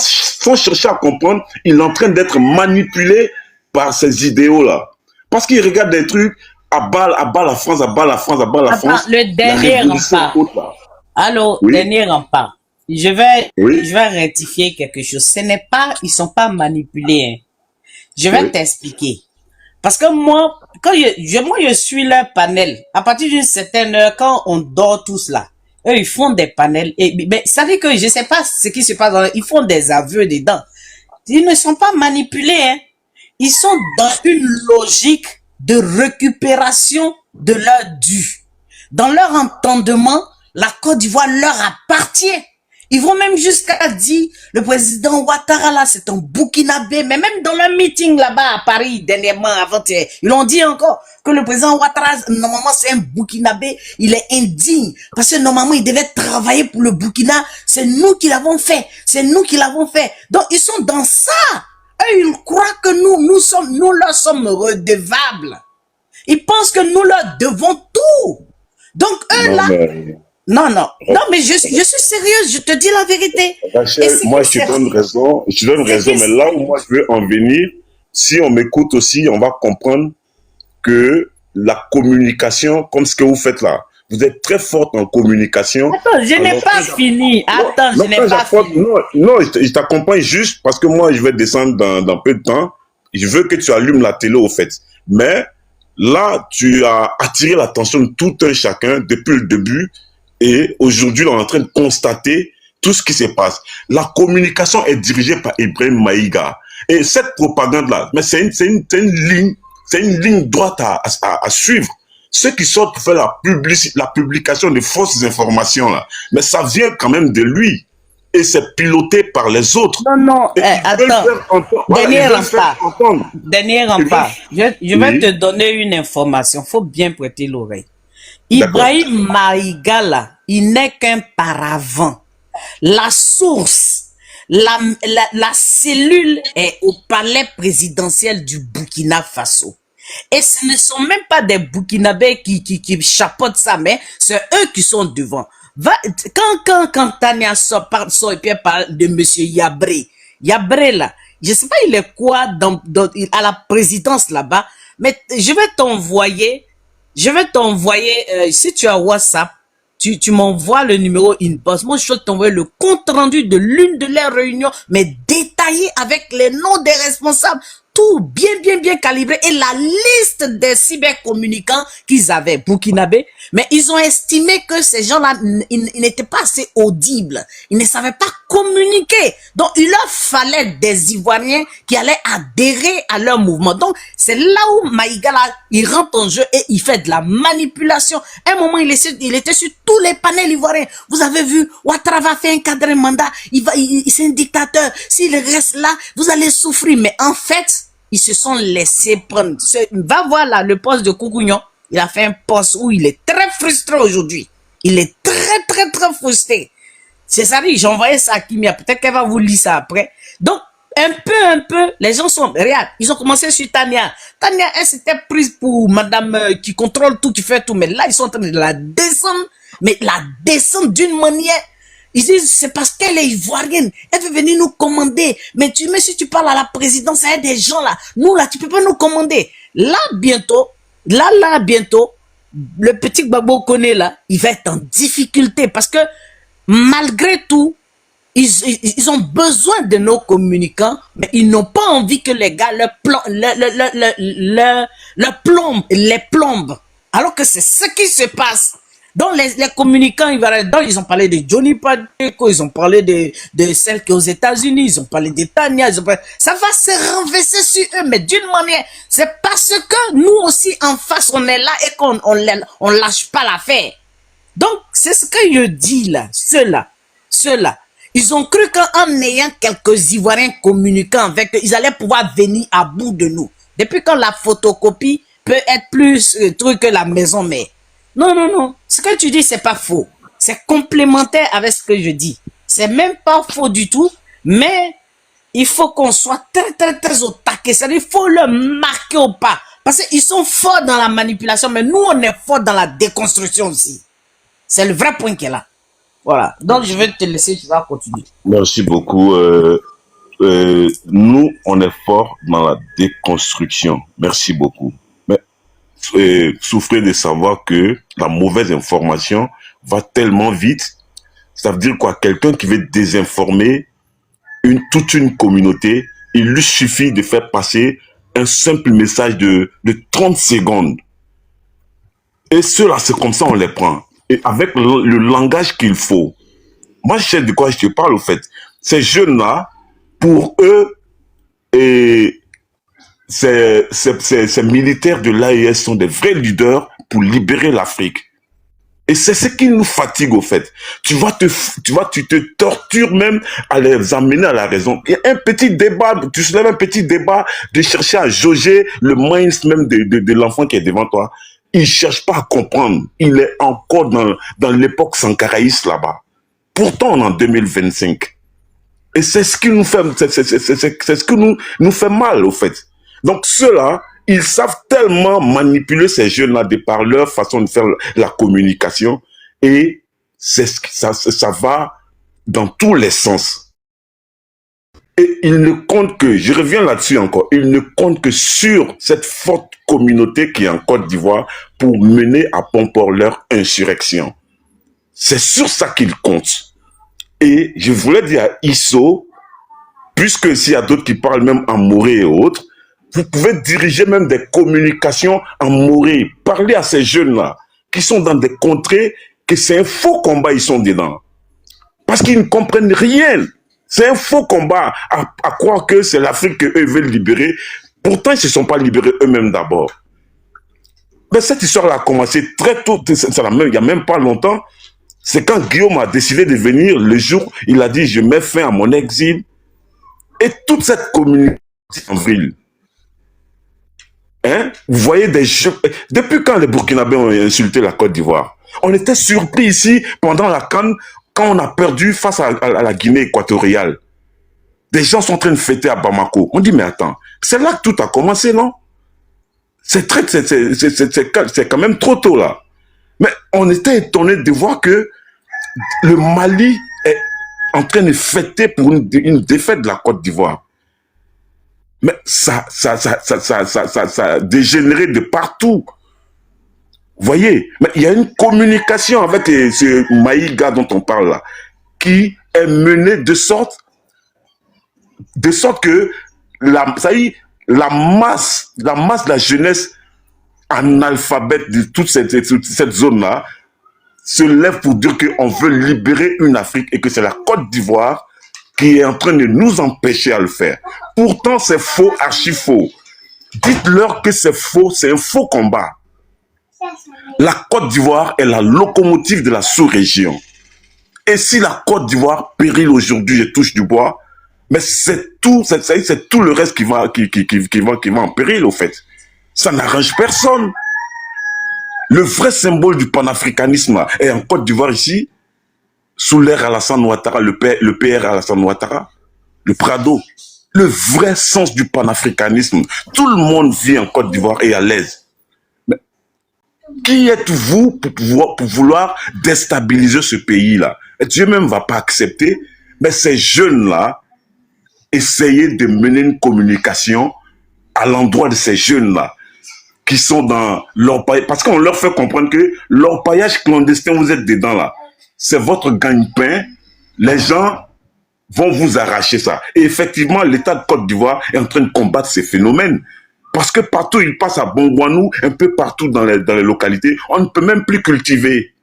chercher à comprendre, il est en train d'être manipulé par ces idéaux-là. Parce qu'il regarde des trucs, à bas la France, à bas la France, à bas la France. Le dernier rempart. Allô, oui. Dernier rempart. Je vais rectifier quelque chose. Ce n'est pas, ils sont pas manipulés. Hein. Je vais t'expliquer. Parce que moi, je suis leur panel. À partir d'une certaine heure, quand on dort tous là, eux, ils font des panels. Mais ça veut dire que je sais pas ce qui se passe ils font des aveux dedans. Ils ne sont pas manipulés, hein. Ils sont dans une logique de récupération de leur dû. Dans leur entendement, la Côte d'Ivoire leur appartient. Ils vont même jusqu'à dire, le président Ouattara là, c'est un Burkinabé. Mais même dans leur meeting là-bas à Paris, dernièrement, avant-hier, ils ont dit encore que le président Ouattara, normalement, c'est un Burkinabé. Il est indigne. Parce que normalement, il devait travailler pour le Burkina. C'est nous qui l'avons fait. C'est nous qui l'avons fait. Donc, ils sont dans ça. Eux, ils croient que nous leur sommes redevables. Ils pensent que nous leur devons tout. Donc, eux là... Non, mais je suis sérieuse, je te dis la vérité. Rachel, moi, je te donne raison, mais là où moi je veux en venir, si on m'écoute aussi, on va comprendre que la communication, comme ce que vous faites là, vous êtes très forte en communication. Attends, je n'ai pas fini. Attends, je n'ai pas fini. Non, je t'accompagne juste parce que moi, je vais descendre dans peu de temps. Je veux que tu allumes la télé, au fait. Mais là, tu as attiré l'attention de tout un chacun depuis le début. Et aujourd'hui, on est en train de constater tout ce qui se passe. La communication est dirigée par Ibrahim Maïga. Et cette propagande-là, mais c'est une ligne droite à suivre. Ceux qui sortent pour faire la publication de fausses informations, là, mais ça vient quand même de lui. Et c'est piloté par les autres. Non, attends. Dernier rempart. Je vais te donner une information. Faut bien prêter l'oreille. Ibrahim Maïga, là, il n'est qu'un paravent. La source, la cellule est au palais présidentiel du Burkina Faso. Et ce ne sont même pas des Burkinabés qui chapeautent ça, mais c'est eux qui sont devant. Quand Tania sort et puis parle de monsieur Yabré là, je sais pas il est quoi à la présidence là-bas, mais je vais t'envoyer, si tu as WhatsApp, tu m'envoies le numéro inbox. Moi, je vais t'envoyer le compte rendu de l'une de leurs réunions, mais détaillé avec les noms des responsables. Tout bien calibré et la liste des cybercommunicants qu'ils avaient, burkinabés, mais ils ont estimé que ces gens-là, ils n'étaient pas assez audibles. Ils ne savaient pas communiquer. Donc, il leur fallait des Ivoiriens qui allaient adhérer à leur mouvement. Donc, c'est là où Maïga, là, il rentre en jeu et il fait de la manipulation. À un moment, il était sur tous les panels ivoiriens. Vous avez vu, Ouattara va faire un cadre mandat. C'est un dictateur. S'il reste là, vous allez souffrir. Mais en fait, ils se sont laissés prendre. Va voir là le poste de Koukounion. Il a fait un poste où il est très frustré aujourd'hui. Il est très frustré. C'est ça, j'ai envoyé ça à Kimia. Peut-être qu'elle va vous lire ça après. Donc, un peu, les gens sont... Regarde, ils ont commencé sur Tania. Tania, elle s'était prise pour madame qui contrôle tout, qui fait tout. Mais là, ils sont en train de la descendre. Mais la descendre d'une manière... Ils disent, c'est parce qu'elle est ivoirienne. Elle veut venir nous commander. Mais si tu parles à la présidence, il y a des gens là. Nous là, tu peux pas nous commander. Là, bientôt, le petit Gbagbo Koné là, il va être en difficulté. Parce que, malgré tout, ils ont besoin de nos communicants, mais ils n'ont pas envie que les gars les plombent. Alors que c'est ce qui se passe. Donc les communicants, ils ont parlé de Johnny Padeko, ils ont parlé de celle qui est aux États-Unis, ils ont parlé de Tania, ça va se renverser sur eux, mais d'une manière, c'est parce que nous aussi en face, on est là et qu'on lâche pas l'affaire. Donc, c'est ce que je dis là, ceux-là. Ils ont cru qu'en ayant quelques Ivoiriens communicants avec eux, ils allaient pouvoir venir à bout de nous. Depuis quand la photocopie peut être plus truc que la maison mère. Non. Ce que tu dis, c'est pas faux. C'est complémentaire avec ce que je dis. C'est même pas faux du tout, mais il faut qu'on soit très au taquet. C'est-à-dire, il faut le marquer au pas. Parce qu'ils sont forts dans la manipulation, mais nous, on est forts dans la déconstruction aussi. C'est le vrai point qui est là. Voilà. Donc, je vais te laisser, tu vas continuer. Merci beaucoup. Nous, on est fort dans la déconstruction. Merci beaucoup. Mais souffrez de savoir que la mauvaise information va tellement vite. Ça veut dire quoi? Quelqu'un qui veut désinformer toute une communauté, il lui suffit de faire passer un simple message de 30 secondes. Et ceux-là, c'est comme ça on les prend. Et avec le langage qu'il faut. Moi, je sais de quoi je te parle, au fait. Ces jeunes-là, pour eux, et ces militaires de l'AES sont des vrais leaders pour libérer l'Afrique. Et c'est ce qui nous fatigue, au fait. Tu te tortures même à les amener à la raison. Il y a un petit débat, tu soulèves un petit débat de chercher à jauger le minds même de l'enfant qui est devant toi. Il cherche pas à comprendre. Il est encore dans l'époque sankaraïste là-bas. Pourtant, on est en 2025. Et c'est ce qui nous fait, c'est ce qui nous fait mal, au fait. Donc, ceux-là, ils savent tellement manipuler ces jeunes-là de par leur façon de faire la communication. Et ça va dans tous les sens. Et ils ne comptent que, je reviens là-dessus encore, ils ne comptent que sur cette forte communauté qui est en Côte d'Ivoire pour mener à bon port leur insurrection. C'est sur ça qu'ils comptent. Et je voulais dire à ISO, puisque s'il y a d'autres qui parlent même en Morée et autres, vous pouvez diriger même des communications en Morée. Parlez à ces jeunes-là qui sont dans des contrées que c'est un faux combat, ils sont dedans. Parce qu'ils ne comprennent rien. C'est un faux combat à croire que c'est l'Afrique qu'eux veulent libérer. Pourtant, ils ne se sont pas libérés eux-mêmes d'abord. Mais cette histoire-là a commencé très tôt, il n'y a même pas longtemps. C'est quand Guillaume a décidé de venir, le jour, il a dit, je mets fin à mon exil. Et toute cette communauté en ville. Hein? Vous voyez des jeux. Depuis quand les Burkinabés ont insulté la Côte d'Ivoire? On était surpris ici pendant la CAN quand on a perdu face à la Guinée équatoriale. Des gens sont en train de fêter à Bamako. On dit, mais attends, c'est là que tout a commencé, non? C'est quand même trop tôt là. Mais on était étonné de voir que le Mali est en train de fêter pour une défaite de la Côte d'Ivoire. Mais ça a dégénéré de partout. Vous voyez, mais il y a une communication avec ce Maïga dont on parle là, qui est menée de sorte que la masse de la jeunesse analphabète de toute cette zone-là se lève pour dire qu'on veut libérer une Afrique et que c'est la Côte d'Ivoire qui est en train de nous empêcher à le faire. Pourtant, c'est faux, archi faux. Dites-leur que c'est faux, c'est un faux combat. La Côte d'Ivoire est la locomotive de la sous-région. Et si la Côte d'Ivoire pérille aujourd'hui, je touche du bois, mais c'est tout le reste qui va en péril, au fait. Ça n'arrange personne. Le vrai symbole du panafricanisme est en Côte d'Ivoire ici, sous l'ère Alassane Ouattara, le PR Alassane Ouattara, le Prado. Le vrai sens du panafricanisme. Tout le monde vit en Côte d'Ivoire et à l'aise. Mais qui êtes-vous pour vouloir déstabiliser ce pays-là? Dieu même ne va pas accepter, mais ces jeunes-là, essayez de mener une communication à l'endroit de ces jeunes-là qui sont dans l'orpaillage, parce qu'on leur fait comprendre que l'orpaillage clandestin, vous êtes dedans là, c'est votre gagne-pain, les gens vont vous arracher ça. Et effectivement, l'État de Côte d'Ivoire est en train de combattre ces phénomènes, parce que partout il passe à Bongouanou, un peu partout dans les localités, on ne peut même plus cultiver.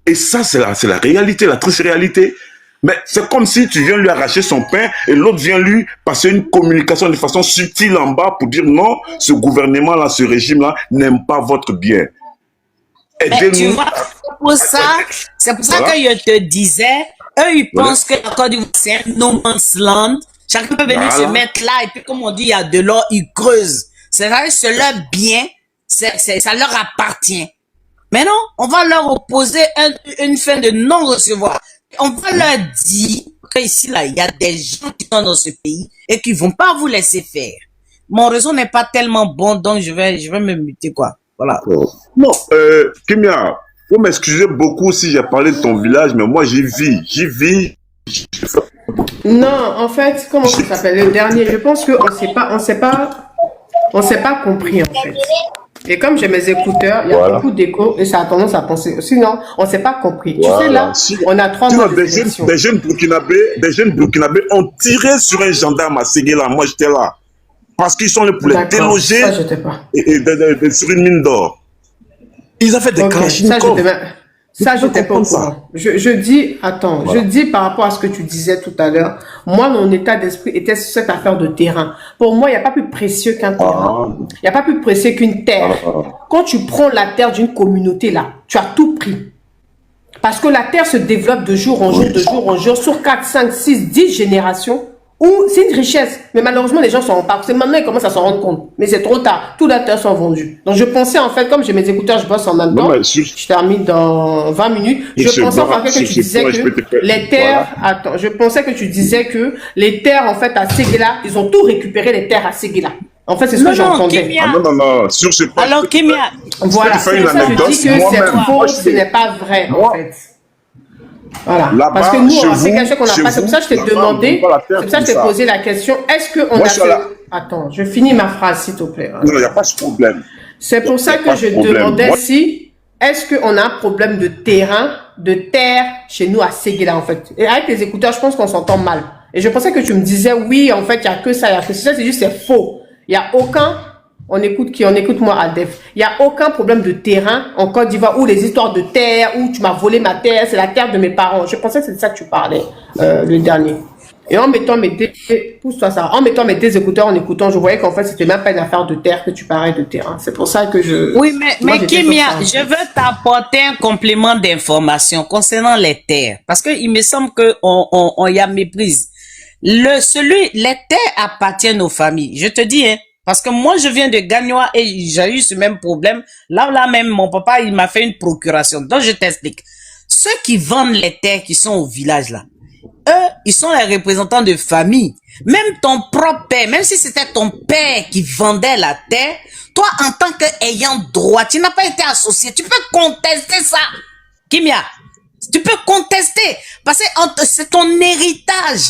Et ça, c'est la réalité, la triste réalité. Mais c'est comme si tu viens lui arracher son pain et l'autre vient lui passer une communication de façon subtile en bas pour dire non, ce gouvernement-là, ce régime-là n'aime pas votre bien. Aidez-nous. C'est pour ça que je te disais, eux, ils pensent que la Côte d'Ivoire, c'est un no man's land. Chacun peut venir se mettre là et puis comme on dit, il y a de l'or, ils creusent. C'est leur bien, ça leur appartient. Mais non, on va leur opposer une fin de non-recevoir. On va leur dire qu'ici, là, il y a des gens qui sont dans ce pays et qui vont pas vous laisser faire. Mon réseau n'est pas tellement bon, donc je vais me muter, quoi. Voilà. Non, Kimia, Faut m'excuser beaucoup si j'ai parlé de ton village, mais moi j'y vis. J'y vis. Non, en fait, comment ça s'appelle? Le dernier, je pense qu'on s'est pas compris, en fait. Et comme j'ai mes écouteurs, il y a Voilà. beaucoup d'écho et ça a tendance à penser. Sinon, on s'est pas compris. Tu sais, Voilà. là, on a 3 Sinon, mois de sélection. des jeunes Burkinabés ont tiré sur un gendarme à Séguéla. Moi, j'étais là. Parce qu'ils sont là pour les D'accord, déloger ça, je t'ai pas. sur une mine d'or. Ils ont fait des Ok, ça, kalachnikovs. je t'ai pas au comprendre ça. courant. Je dis, attends, Voilà. je dis par rapport à ce que tu disais tout à l'heure, moi, mon état d'esprit était sur cette affaire de terrain. Pour moi, il n'y a pas plus précieux qu'un terrain. Ah. Il n'y a pas plus précieux qu'une terre. Quand tu prends la terre d'une communauté, là, tu as tout pris. Parce que la terre se développe de jour en jour, de jour en jour, sur 4, 5, 6, 10 générations, où c'est une richesse. Mais malheureusement, les gens s'en rendent pas. C'est maintenant qu'ils commencent à s'en rendre compte. Mais c'est trop tard. Toutes les terres sont vendues. Donc, je pensais, en fait, comme j'ai mes écouteurs, je bosse en même Non, temps. mais sur- Je termine dans 20 minutes. Sur Je ce pensais, point- en fait, que sur tu ce disais point, je peux te que faire- les terres, attends, je pensais que tu disais que les terres, en fait, à Séguéla, ils ont tout récupéré, les terres à Séguéla. En fait, c'est ce que Non, j'entendais. Kimia. Ah, non. Sur ce point, Alors, je peux te Kimia, faire- Voilà, je peux te c'est faire pour ça une que je anecdote. dis que Moi-même, c'est faux, moi, je ce suis- n'est pas vrai, en Moi- fait. Voilà. Là-bas, Parce que nous, chez on a fait vous, quelque chose qu'on n'a chez pas. C'est pour ça que je t'ai vous, là-bas, demandé. on va pas la faire C'est pour ça que je comme t'ai ça. posé la question. Est-ce qu'on Moi, a je suis fait. là. Attends, je finis ma phrase, s'il te plaît. Non, il n'y a pas ce problème. C'est pour ça Y a que pas je de problème. demandais Moi- si. Est-ce qu'on a un problème de terrain, de terre chez nous à Séguéla, en fait? Et avec les écouteurs, je pense qu'on s'entend mal. Et je pensais que tu me disais, oui, en fait, il n'y a que ça, il n'y a que ça. C'est juste, c'est faux. Il n'y a aucun. On écoute qui? On écoute moi, Adef. Il n'y a aucun problème de terrain en Côte d'Ivoire ou les histoires de terre, où tu m'as volé ma terre, c'est la terre de mes parents. Je pensais que c'est de ça que tu parlais, le dernier. Et en mettant pousse-toi ça, en mettant mes deux écouteurs, en écoutant, je voyais qu'en fait, c'était même pas une affaire de terre que tu parlais de terrain. C'est pour ça que je... oui, Moi, mais j'étais Kimia, sur ça. je veux t'apporter un complément d'information concernant les terres. Parce que il me semble que on y a méprise. Les terres appartiennent aux familles. Je te dis, hein. Parce que moi, je viens de Gagnoa et j'ai eu ce même problème. Là même, mon papa, il m'a fait une procuration. Donc, je t'explique. Ceux qui vendent les terres qui sont au village, là, eux, ils sont les représentants de famille. Même ton propre père, même si c'était ton père qui vendait la terre, toi, en tant qu'ayant droit, tu n'as pas été associé. Tu peux contester ça. Kimia, tu peux contester. Parce que c'est ton héritage.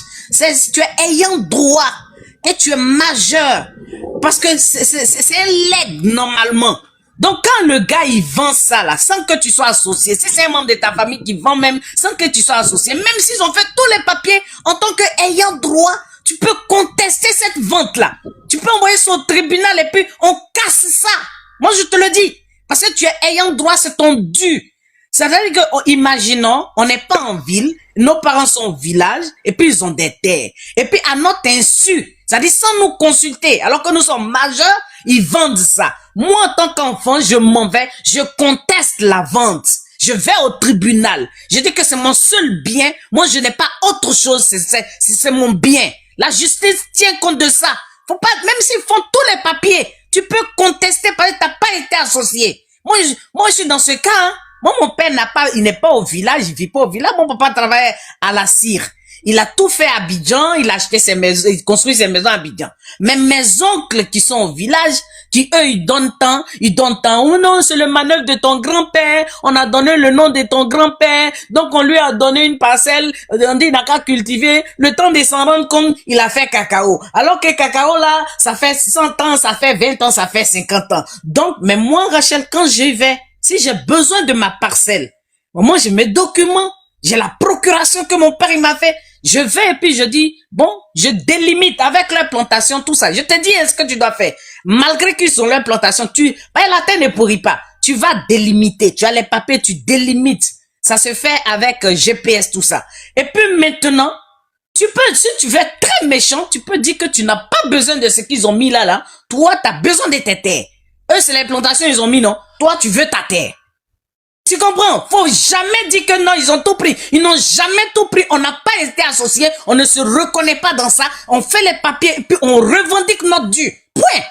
Tu es ayant droit. Et tu es majeur. Parce que c'est un legs, normalement. Donc, quand le gars, il vend ça, là, sans que tu sois associé, si c'est un membre de ta famille qui vend même, sans que tu sois associé, même s'ils ont fait tous les papiers en tant qu'ayant droit, tu peux contester cette vente-là. Tu peux envoyer ça au tribunal et puis on casse ça. Moi, je te le dis. Parce que tu es ayant droit, c'est ton dû. Ça veut dire que, imaginons, on n'est pas en ville, nos parents sont au village, et puis ils ont des terres. Et puis, à notre insu, c'est-à-dire sans nous consulter, alors que nous sommes majeurs, ils vendent ça. Moi, en tant qu'enfant, je m'en vais, je conteste la vente. Je vais au tribunal. Je dis que c'est mon seul bien. Moi, je n'ai pas autre chose, c'est mon bien. La justice tient compte de ça. Faut pas, même s'ils font tous les papiers, tu peux contester parce que t'as pas été associé. Moi, je suis dans ce cas, hein. Moi, mon père il n'est pas au village, il vit pas au village. Mon papa travaille à la cire. Il a tout fait à Abidjan, il a acheté ses maisons, il construit ses maisons à Abidjan. Mais mes oncles qui sont au village, qui eux, ils donnent tant. Oh non, c'est le manœuvre de ton grand-père. On a donné le nom de ton grand-père. Donc, on lui a donné une parcelle. On dit, il n'a qu'à cultiver. Le temps de s'en rendre compte, il a fait cacao. Alors que cacao, là, ça fait 100 ans, ça fait 20 ans, ça fait 50 ans. Donc, mais moi, Rachel, quand j'y vais, si j'ai besoin de ma parcelle, moi, j'ai mes documents. J'ai la procuration que mon père il m'a fait. Je vais et puis je dis, bon, je délimite avec leur plantation, tout ça. Je te dis ce que tu dois faire. Malgré qu'ils sont leur plantation, la terre ne pourrit pas. Tu vas délimiter. Tu as les papiers, tu délimites. Ça se fait avec GPS, tout ça. Et puis maintenant, si tu veux être très méchant, tu peux dire que tu n'as pas besoin de ce qu'ils ont mis là. Toi, tu as besoin de tes terres. Eux, c'est les plantations, ils ont mis, non? Toi, tu veux ta terre. Tu comprends? Faut jamais dire que non, ils ont tout pris. Ils n'ont jamais tout pris. On n'a pas été associés. On ne se reconnaît pas dans ça. On fait les papiers et puis on revendique notre dû. Point.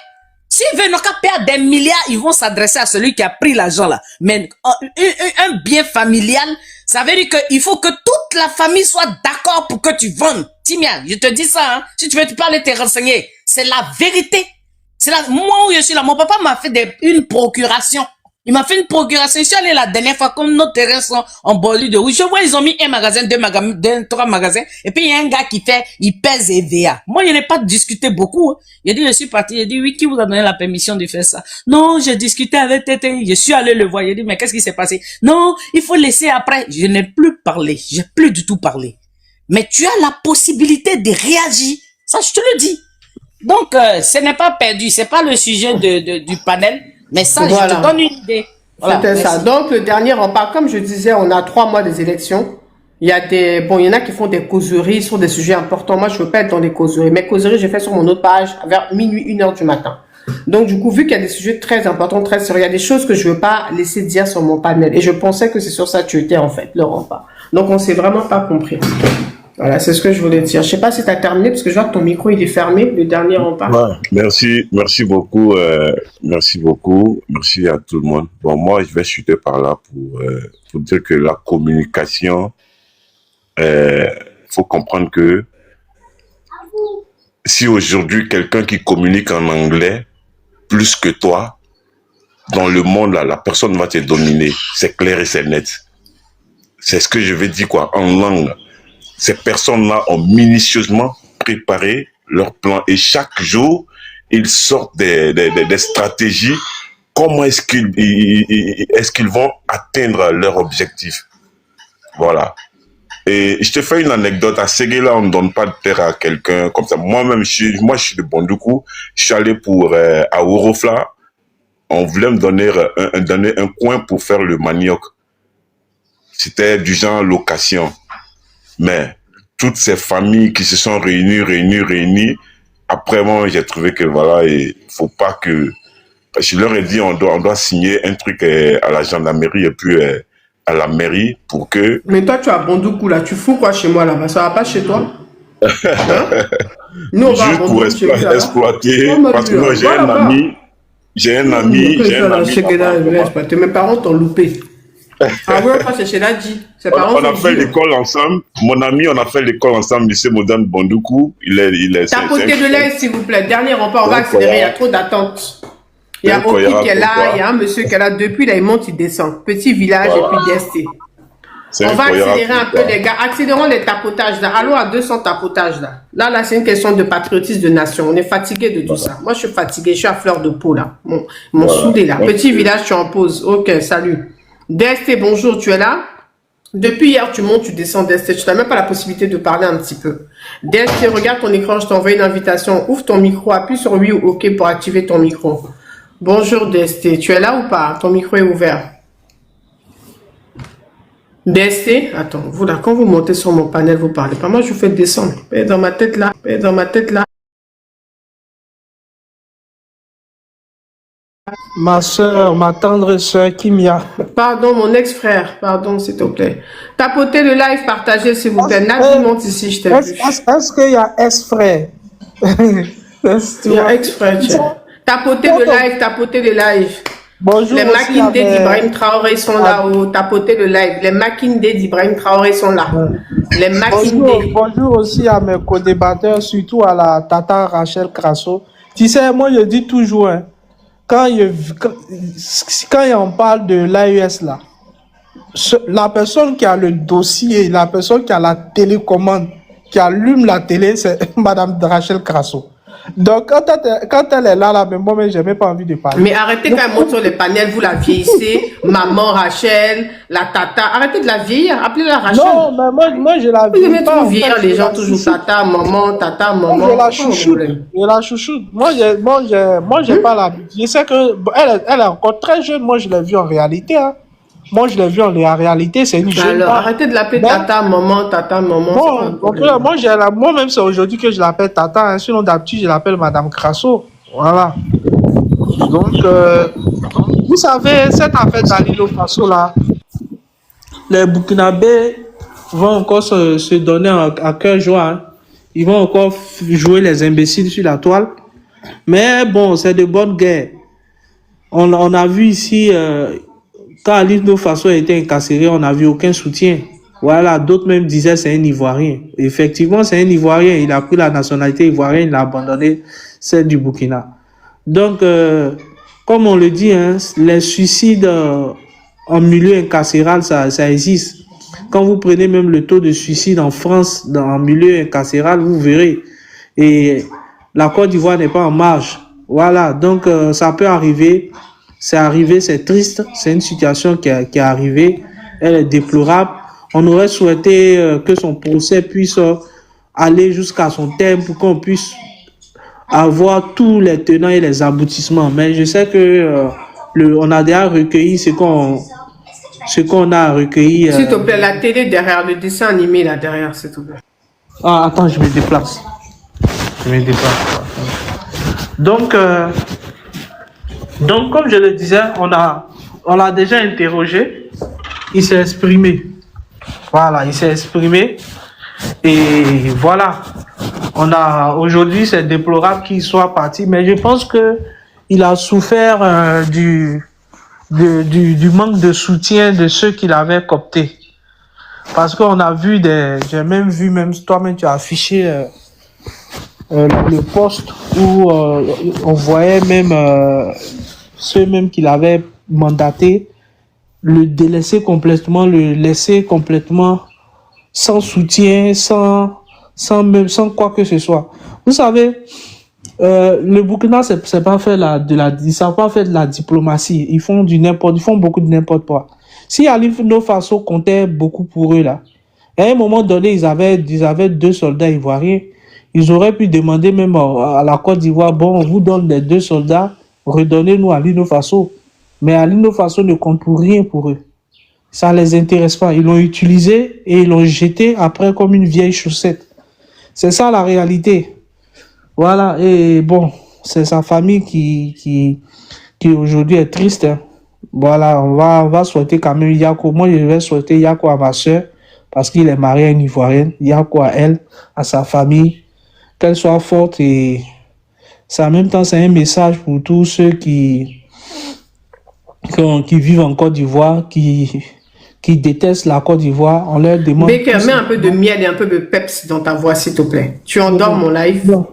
S'ils veulent n'ont qu'à perdre des milliards, ils vont s'adresser à celui qui a pris l'argent là. Mais un bien familial, ça veut dire qu'il faut que toute la famille soit d'accord pour que tu vendes. Timia, je te dis ça, hein. Si tu veux te parler, te renseigner. C'est la vérité. Moi où je suis là, mon papa m'a fait une procuration. Il m'a fait une procuration. Je suis allé la dernière fois, comme nos terrains sont en bordure de rouge. Je vois, ils ont mis un magasin, trois magasins. Et puis, il y a un gars il pèse EVA. Moi, je n'ai pas discuté beaucoup. Hein. Il a dit, je suis parti. Il a dit, oui, qui vous a donné la permission de faire ça? Non, j'ai discuté avec Tété. Je suis allé le voir. Il a dit, mais qu'est-ce qui s'est passé? Non, il faut laisser après. Je n'ai plus parlé. J'ai plus du tout parlé. Mais tu as la possibilité de réagir. Ça, je te le dis. Donc, ce n'est pas perdu. C'est pas le sujet du panel. Mais ça, Voilà. je te donne une idée. Voilà, C'était ça. merci. Donc, le dernier rempart, comme je disais, on a 3 mois des élections. Il y en a qui font des causeries sur des sujets importants. Moi, je veux pas être dans des causeries. Mes causeries, j'ai fait sur mon autre page vers minuit, 1h du matin. Donc, du coup, vu qu'il y a des sujets très importants, très sérieux, il y a des choses que je veux pas laisser dire sur mon panel. Et je pensais que c'est sur ça que tu étais, en fait, le rempart. Donc, on s'est vraiment pas compris. Voilà, c'est ce que je voulais dire. Je sais pas si tu as terminé, parce que je vois que ton micro, il est fermé, le dernier rempart. Ouais, merci beaucoup, merci à tout le monde. Bon, moi, je vais chuter par là pour dire que la communication, faut comprendre que si aujourd'hui quelqu'un qui communique en anglais plus que toi, dans le monde là, la personne va te dominer. C'est clair et c'est net. C'est ce que je vais dire quoi, en langue. Ces personnes-là ont minutieusement préparé leur plan et chaque jour, ils sortent des stratégies. Comment est-ce qu'ils vont atteindre leur objectif? Voilà. Et je te fais une anecdote. À Séguéla, on ne donne pas de terre à quelqu'un comme ça. Moi-même, je suis de Bondoukou. Je suis allé à Orofla. On voulait me donner un coin pour faire le manioc. C'était du genre location. Mais toutes ces familles qui se sont réunies, après moi, j'ai trouvé que voilà, il faut pas que... Je leur ai dit, on doit signer un truc à la gendarmerie et puis à la mairie pour que... Mais toi, tu as Bondoukou, là. Tu fous quoi chez moi, là-bas? Ça va pas chez toi? Hein? Nous, on va à Juste pour Bondoukou, chez vous, ça va? exploiter, Oh, mon parce que Dieu, moi, j'ai un ami Tes mes parents t'ont loupé. Ah ouais, c'est chez Nadji. Ses parents on a sont fait durs. l'école ensemble. Mon ami, on a fait l'école ensemble, lycée moderne Bondoukou. Il est Tapotez de l'aide, s'il vous plaît. Dernier rempart, on va accélérer. Il y a trop d'attentes. Il y a Oki qui est là, il y a un monsieur qui est là. Depuis, là, il monte, il descend. Petit village et puis DST. On va accélérer un peu, les gars. Accélérons les tapotages là. Allons à 200 tapotages là. Là, c'est une question de patriotisme de nation. On est fatigué de tout ça. Moi, je suis fatigué. Je suis à fleur de peau là. Mon soudé là. Petit village, tu en poses. Ok, salut. DST, bonjour, tu es là? Depuis hier, tu montes, tu descends DST. Tu n'as même pas la possibilité de parler un petit peu. DST, regarde ton écran. Je t'ai envoyé une invitation. Ouvre ton micro. Appuie sur oui ou OK pour activer ton micro. Bonjour DST. Tu es là ou pas? Ton micro est ouvert. DST, attends, vous là, quand vous montez sur mon panel, vous parlez pas. Moi, je vous fais descendre. Dans ma tête là, dans ma tête là. Ma soeur, ma tendre soeur Kimia. Pardon, mon ex-frère. Pardon, s'il te plaît. Tapotez le live, partagez, s'il vous plaît. Nadji monte ici, je t'ai vu. Est-ce qu'il y a ex-frère? Il y a ex-frère, tiens. Tapotez le live, tapotez le live. Bonjour. Les Makindé d'Ibrahim Traoré sont là-haut. Tapotez le live. Les Makindé d'Ibrahim Traoré sont là. Les Makindé. Bonjour aussi à mes co-débatteurs, surtout à la tata Rachel Crasso. Tu sais, moi je dis toujours, hein, quand on parle de l'AES là, la personne qui a le dossier, la personne qui a la télécommande, qui allume la télé, c'est Madame Rachel Crasso. Donc, quand elle est là, mais moi, j'ai même pas envie de parler. Mais arrêtez quand elle monte sur les panels, vous la vieillissez. Maman Rachel, la tata. Arrêtez de la vieillir. Appelez-la Rachel. Non, mais moi, je la Vous aimez pas. trop vieillir les gens, toujours tata, maman, tata, maman. Moi, je la chouchoute. Je la chouchoute. Moi, j'ai pas la... Je sais que elle est encore très jeune. Moi, je l'ai vue en réalité, hein. Moi, je l'ai vu en réalité, c'est une jeune. Alors, arrêtez de l'appeler tata, maman, tata, maman. Moi-même, c'est aujourd'hui que je l'appelle tata. Hein. Sinon, d'habitude, je l'appelle Madame Crasso. Voilà. Donc, vous savez, cette affaire d'Alilo Faso, là, les Burkinabés vont encore se donner à cœur joie. Hein. Ils vont encore jouer les imbéciles sur la toile. Mais bon, c'est de bonne guerre. On a vu ici... quand Alilo Faso a été incarcéré, on n'a vu aucun soutien. Voilà, d'autres même disaient c'est un Ivoirien. Effectivement, c'est un Ivoirien. Il a pris la nationalité ivoirienne, il a abandonné celle du Burkina. Donc, comme on le dit, hein, les suicides en milieu incarcéral, ça existe. Quand vous prenez même le taux de suicide en France, en milieu incarcéral, vous verrez. Et la Côte d'Ivoire n'est pas en marge. Voilà, donc ça peut arriver. C'est arrivé, c'est triste. C'est une situation qui est arrivée. Elle est déplorable. On aurait souhaité que son procès puisse aller jusqu'à son terme pour qu'on puisse avoir tous les tenants et les aboutissements. Mais je sais que on a déjà recueilli ce qu'on a recueilli. S'il te plaît, la télé derrière, le dessin animé là derrière, s'il te plaît. Ah, attends, je me déplace. Donc, comme je le disais, on l'a déjà interrogé. Il s'est exprimé. Voilà, il s'est exprimé. Et voilà. Aujourd'hui, c'est déplorable qu'il soit parti, mais je pense que il a souffert du manque de soutien de ceux qui l'avaient coopté. Parce qu'on a vu j'ai même vu, toi-même tu as affiché le poste où on voyait même ceux même qui l'avaient mandaté le laisser complètement sans soutien, sans quoi que ce soit. Vous savez, le Burkina, c'est pas faire ils savent pas faire de la diplomatie. Ils font beaucoup de n'importe quoi. Si Burkina Faso comptait beaucoup pour eux là, à un moment donné, ils avaient 2 soldats ivoiriens. Ils auraient pu demander même à la Côte d'Ivoire, bon, on vous donne les 2 soldats, redonnez-nous à Burkina Faso. Mais Burkina Faso ne compte pour rien pour eux. Ça les intéresse pas. Ils l'ont utilisé et ils l'ont jeté après comme une vieille chaussette. C'est ça la réalité. Voilà. Et bon, c'est sa famille qui aujourd'hui est triste. Hein. Voilà, on va souhaiter quand même Yako. Moi, je vais souhaiter Yako à ma soeur parce qu'il est marié à une Ivoirienne. Yako à elle, à sa famille. Qu'elle soit forte et en même temps, c'est un message pour tous ceux qui vivent en Côte d'Ivoire, qui détestent la Côte d'Ivoire. On leur demande... Baker, mets un peu de miel et un peu de peps dans ta voix, s'il te plaît. Tu endors mon live. Non.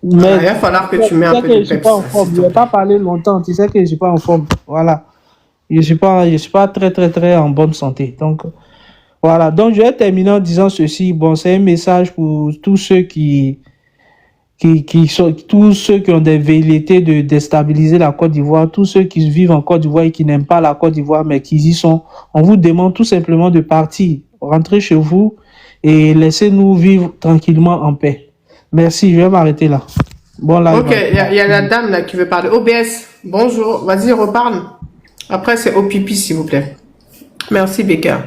Mais il va falloir que tu mets un peu de peps. Je ne vais pas parler longtemps. Tu sais que je ne suis pas en forme. Voilà. Je ne suis pas très en bonne santé. Donc, voilà. Donc, je vais terminer en disant ceci. Bon, c'est un message pour tous ceux tous ceux qui ont des velléités de déstabiliser la Côte d'Ivoire, tous ceux qui vivent en Côte d'Ivoire et qui n'aiment pas la Côte d'Ivoire, mais qui y sont, on vous demande tout simplement de partir, rentrez chez vous et laissez-nous vivre tranquillement en paix. Merci, je vais m'arrêter là. Bon, là. Ok, il y a la dame là qui veut parler. OBS, bonjour, vas-y, reparle. Après, c'est au pipi, s'il vous plaît. Merci, Baker.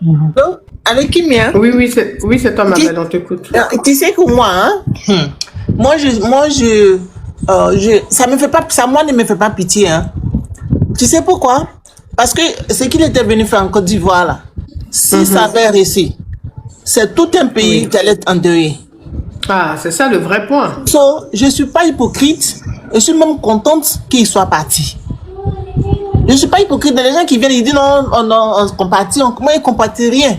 Donc, avec qui, mien? Oui, c'est toi, ma belle, on t'écoute. Tu sais que moi, hein, moi ne me fait pas pitié, hein. Tu sais pourquoi? Parce que ce qu'il était venu faire en Côte d'Ivoire, là, si ça avait réussi, c'est tout un pays qui allait être endeuillé. Ah, c'est ça le vrai point. Je suis pas hypocrite, je suis même contente qu'il soit parti. Je suis pas hypocrite. Les gens qui viennent, ils disent non, on compatit, moi ils compatissent rien.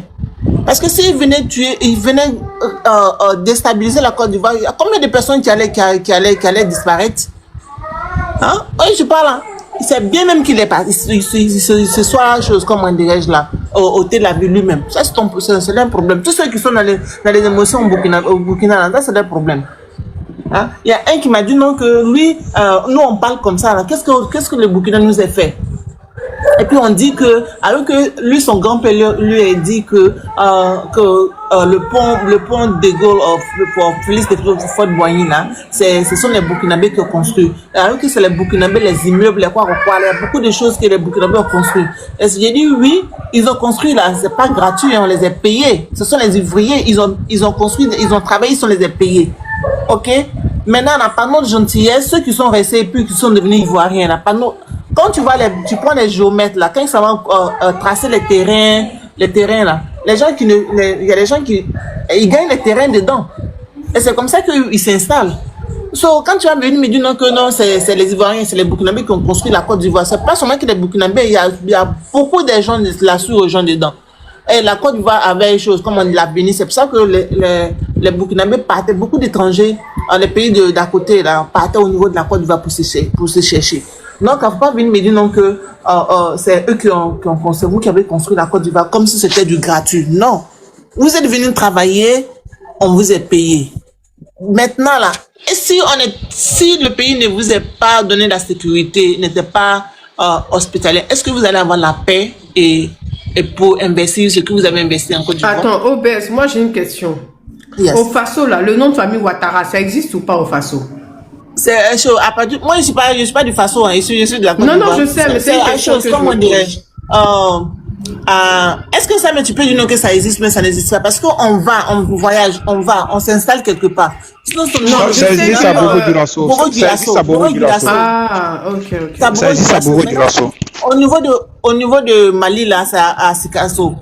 Parce que s'ils venaient tuer, ils venaient déstabiliser la Côte d'Ivoire, il y a combien de personnes qui allaient disparaître? Hein? Oui, je parle. Hein? C'est bien même qu'il est parti. Ce soit la chose, comme on dirait là, ôter la vie lui-même. Ça, c'est un problème. Tous ceux qui sont dans les émotions au Burkina, ça, c'est un problème. Hein? Il y a un qui m'a dit non, que lui, nous, on parle comme ça. Qu'est-ce que le Burkina nous a fait? Et puis on dit que, alors que lui, son grand-père lui a dit que le pont de Gaulle, pour Félix de Houphouët-Boigny là, ce sont les Burkinabés qui ont construit. Alors que c'est les Burkinabés, les immeubles, il y a beaucoup de choses que les Burkinabés ont construit. Et j'ai dit oui, ils ont construit là, c'est pas gratuit, on les a payés. Ce sont les ouvriers, ils ont construit, ils ont travaillé, ils les a payés. Ok? Maintenant, on n'a pas notre gentillesse, ceux qui sont restés et puis qui sont devenus ivoiriens, on n'a pas notre... Quand tu prends les géomètres là, quand ils savent tracer les terrains là, il y a des gens qui ils gagnent les terrains dedans. Et c'est comme ça qu'ils s'installent. Quand tu vas venir me dire non, que non, c'est les Ivoiriens, c'est les Burkinabés qui ont construit la Côte d'Ivoire, c'est pas seulement que les Burkinabés, il y a beaucoup de gens là-dessus aux gens dedans. Et la Côte d'Ivoire avait une chose, comme on l'a béni, c'est pour ça que les Burkinabés partaient, beaucoup d'étrangers, les pays d'à côté, là, partaient au niveau de la Côte d'Ivoire pour se chercher. Donc, il ne faut pas venir me dire non que c'est eux qui ont construit, vous qui avez construit la Côte d'Ivoire comme si c'était du gratuit. Non. Vous êtes venus travailler, on vous est payé. Maintenant, là, et si le pays ne vous a pas donné la sécurité, n'était pas hospitalier, est-ce que vous allez avoir la paix et pour investir ce que vous avez investi en Côte d'Ivoire? Attends, Obès, moi j'ai une question. Yes. Au Faso, là, le nom de famille Ouattara, ça existe ou pas au Faso? C'est chaud. Moi, je suis pas du Faso, hein. Je suis de la Côte d'Ivoire. Non, je sais, mais c'est une chose comme on dirait. Est-ce que ça, mais tu peux dire non que ça existe, mais ça n'existe pas? Parce qu'on voyage, on s'installe quelque part. Sinon, ça existe à Bobo Dioulasso. Ça existe à Bobo Dioulasso. Ah, ok. Ça existe à Bobo Dioulasso. Au niveau de Mali, là, c'est à Sikasso.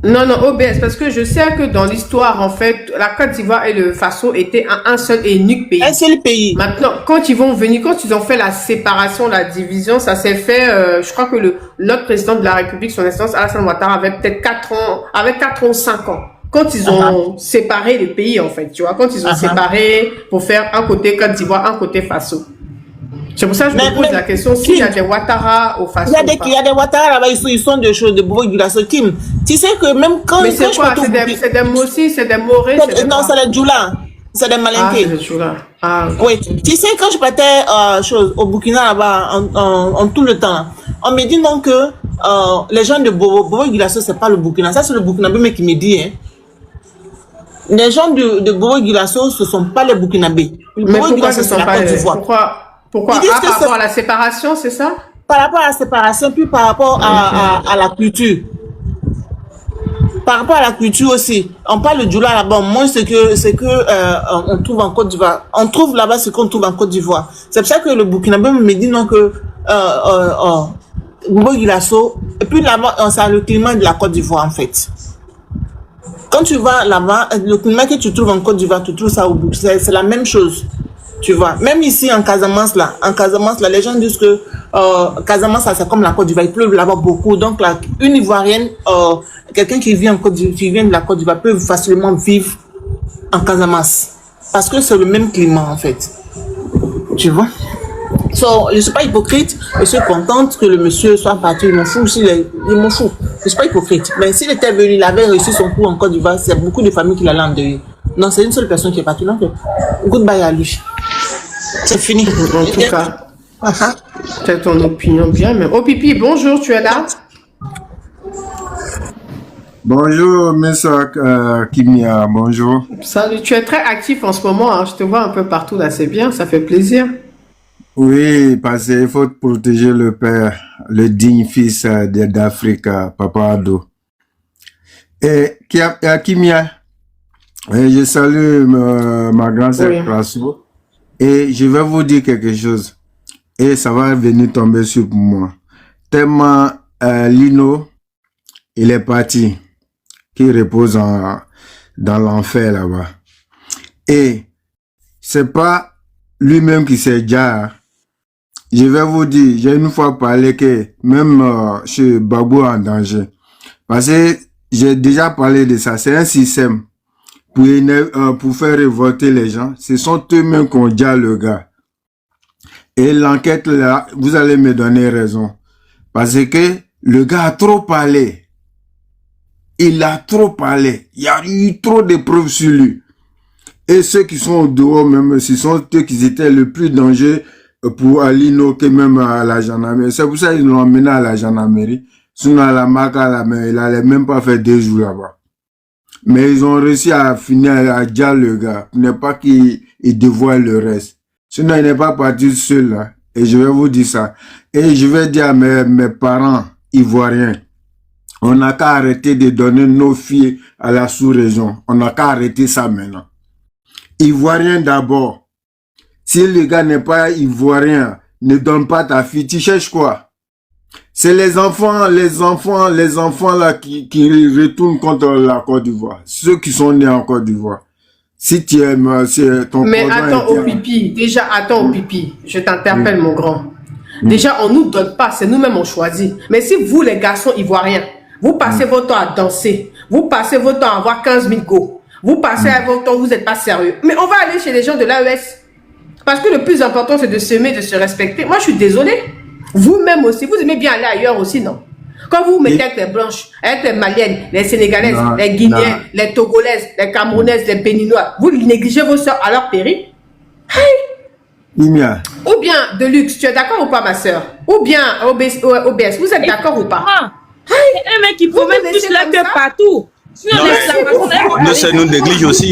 Non, OBS, parce que je sais que dans l'histoire, en fait, la Côte d'Ivoire et le Faso étaient un seul et unique pays. Un seul pays. Maintenant, quand ils ont fait la séparation, la division, ça s'est fait, je crois que l'autre président de la République, son excellence Alassane Ouattara, avait peut-être 4 ans, 5 ans. Quand ils ont séparé les pays, en fait, tu vois, quand ils ont séparé pour faire un côté Côte d'Ivoire, un côté Faso. C'est pour ça que je me pose la question, s'il y a des Ouattara au Faso. Il y a des Ouattara là-bas, ils sont des choses de Bobo Dioulasso. Kim, tu sais que même quand. Mais c'est quoi? C'est des Mossi, c'est des Moré? Non, c'est des Djoula. C'est des Malinké. Ah, c'est des Djoula. Ah, oui. Tu sais, quand je partais au Burkina là-bas, en tout le temps, on me dit donc que les gens de Bobo Dioulasso, c'est pas le Burkina. Ça, c'est le Burkinabé mais qui me dit, hein. Les gens de Bobo Dioulasso, ce sont pas les Burkinabés. Mais pourquoi ce sont pas les... Pourquoi par rapport à la séparation, c'est ça? Par rapport à la séparation, puis par rapport à la culture. Par rapport à la culture aussi. On parle de Djoula là-bas. Moi, c'est que on trouve en Côte d'Ivoire. On trouve là-bas ce qu'on trouve en Côte d'Ivoire. C'est pour ça que le Burkinabé me dit non que Bobo Dioulasso. Et puis là-bas, c'est le climat de la Côte d'Ivoire en fait. Quand tu vas là-bas, le climat que tu trouves en Côte d'Ivoire, tu trouves ça au Burkina. C'est la même chose. Tu vois, même ici en Casamance là, les gens disent que Casamance là, c'est comme la Côte d'Ivoire, il pleut là-bas beaucoup. Donc là, une Ivoirienne, quelqu'un qui vient de la Côte d'Ivoire peut facilement vivre en Casamance parce que c'est le même climat en fait. Tu vois. So, je suis pas hypocrite, je suis contente que le monsieur soit parti. Il m'en fout aussi, il m'en fout. Je suis pas hypocrite. Mais s'il était venu, il avait reçu son coup en Côte d'Ivoire, c'est beaucoup de familles qui l'allaient endeuiller. Non, c'est une seule personne qui est partie. Donc, goodbye à lui. C'est fini. En tout cas, c'est ton opinion bien. Mais oh Pipi, bonjour, tu es là? Bonjour, monsieur Kimia, bonjour. Salut, tu es très actif en ce moment. Hein. Je te vois un peu partout là, c'est bien, ça fait plaisir. Oui, parce qu'il faut protéger le père, le digne fils d'Afrique, Papa Ado. Et Kimia, je salue ma grand-sœur Krasso. Et je vais vous dire quelque chose. Et ça va venir tomber sur moi. Tellement Lino, il est parti. Qui repose dans l'enfer là-bas. Et c'est pas lui-même qui s'est déjà. Je vais vous dire, j'ai une fois parlé que même chez Babou en danger. Parce que j'ai déjà parlé de ça. C'est un système. Pour faire révolter les gens, ce sont eux-mêmes qui ont déjà le gars. Et l'enquête là, vous allez me donner raison. Parce que le gars a trop parlé. Il a trop parlé. Il y a eu trop de preuves sur lui. Et ceux qui sont au dehors même, ce sont eux qui étaient le plus dangereux pour Alino que même à la gendarmerie. C'est pour ça qu'ils l'ont emmené à la gendarmerie. Sinon à la marque il n'allait même pas faire 2 jours là-bas. Mais ils ont réussi à finir à dire le gars, pour ne pas qu'il dévoile le reste. Sinon, il n'est pas parti seul là. Et je vais vous dire ça. Et je vais dire à mes parents ivoiriens, on n'a qu'à arrêter de donner nos filles à la sous-région. On n'a qu'à arrêter ça maintenant. Ivoirien d'abord. Si le gars n'est pas ivoirien, ne donne pas ta fille. Tu cherches quoi? C'est les enfants là qui retournent contre la Côte d'Ivoire. Ceux qui sont nés en Côte d'Ivoire. Si tu aimes, c'est ton mais attends au pipi. Déjà, attends au pipi. Je t'interpelle, mon grand. Déjà, on nous donne pas. C'est nous-mêmes on choisit. Mais si vous, les garçons ivoiriens, vous passez votre temps à danser. Vous passez votre temps à avoir 15 000 go. Vous passez votre temps, vous n'êtes pas sérieux. Mais on va aller chez les gens de l'AES. Parce que le plus important, c'est de s'aimer, de se respecter. Moi, je suis désolée. Vous-même aussi, vous aimez bien aller ailleurs aussi, non? Quand vous vous mettez avec les blanches, avec les maliennes, les sénégalaises, Non, les non. guinéennes, les togolaises, les camerounaises, les béninois, vous négligez vos soeurs à leur péril? Kimia, Ou bien, Deluxe, tu es d'accord ou pas, ma soeur? Ou bien, OBS, vous êtes d'accord ou pas? Ah, un mec qui Vous promène me plus laissez là comme que ça? partout. Sinon, Non, l'exclamation, nous, ça nous néglige aussi.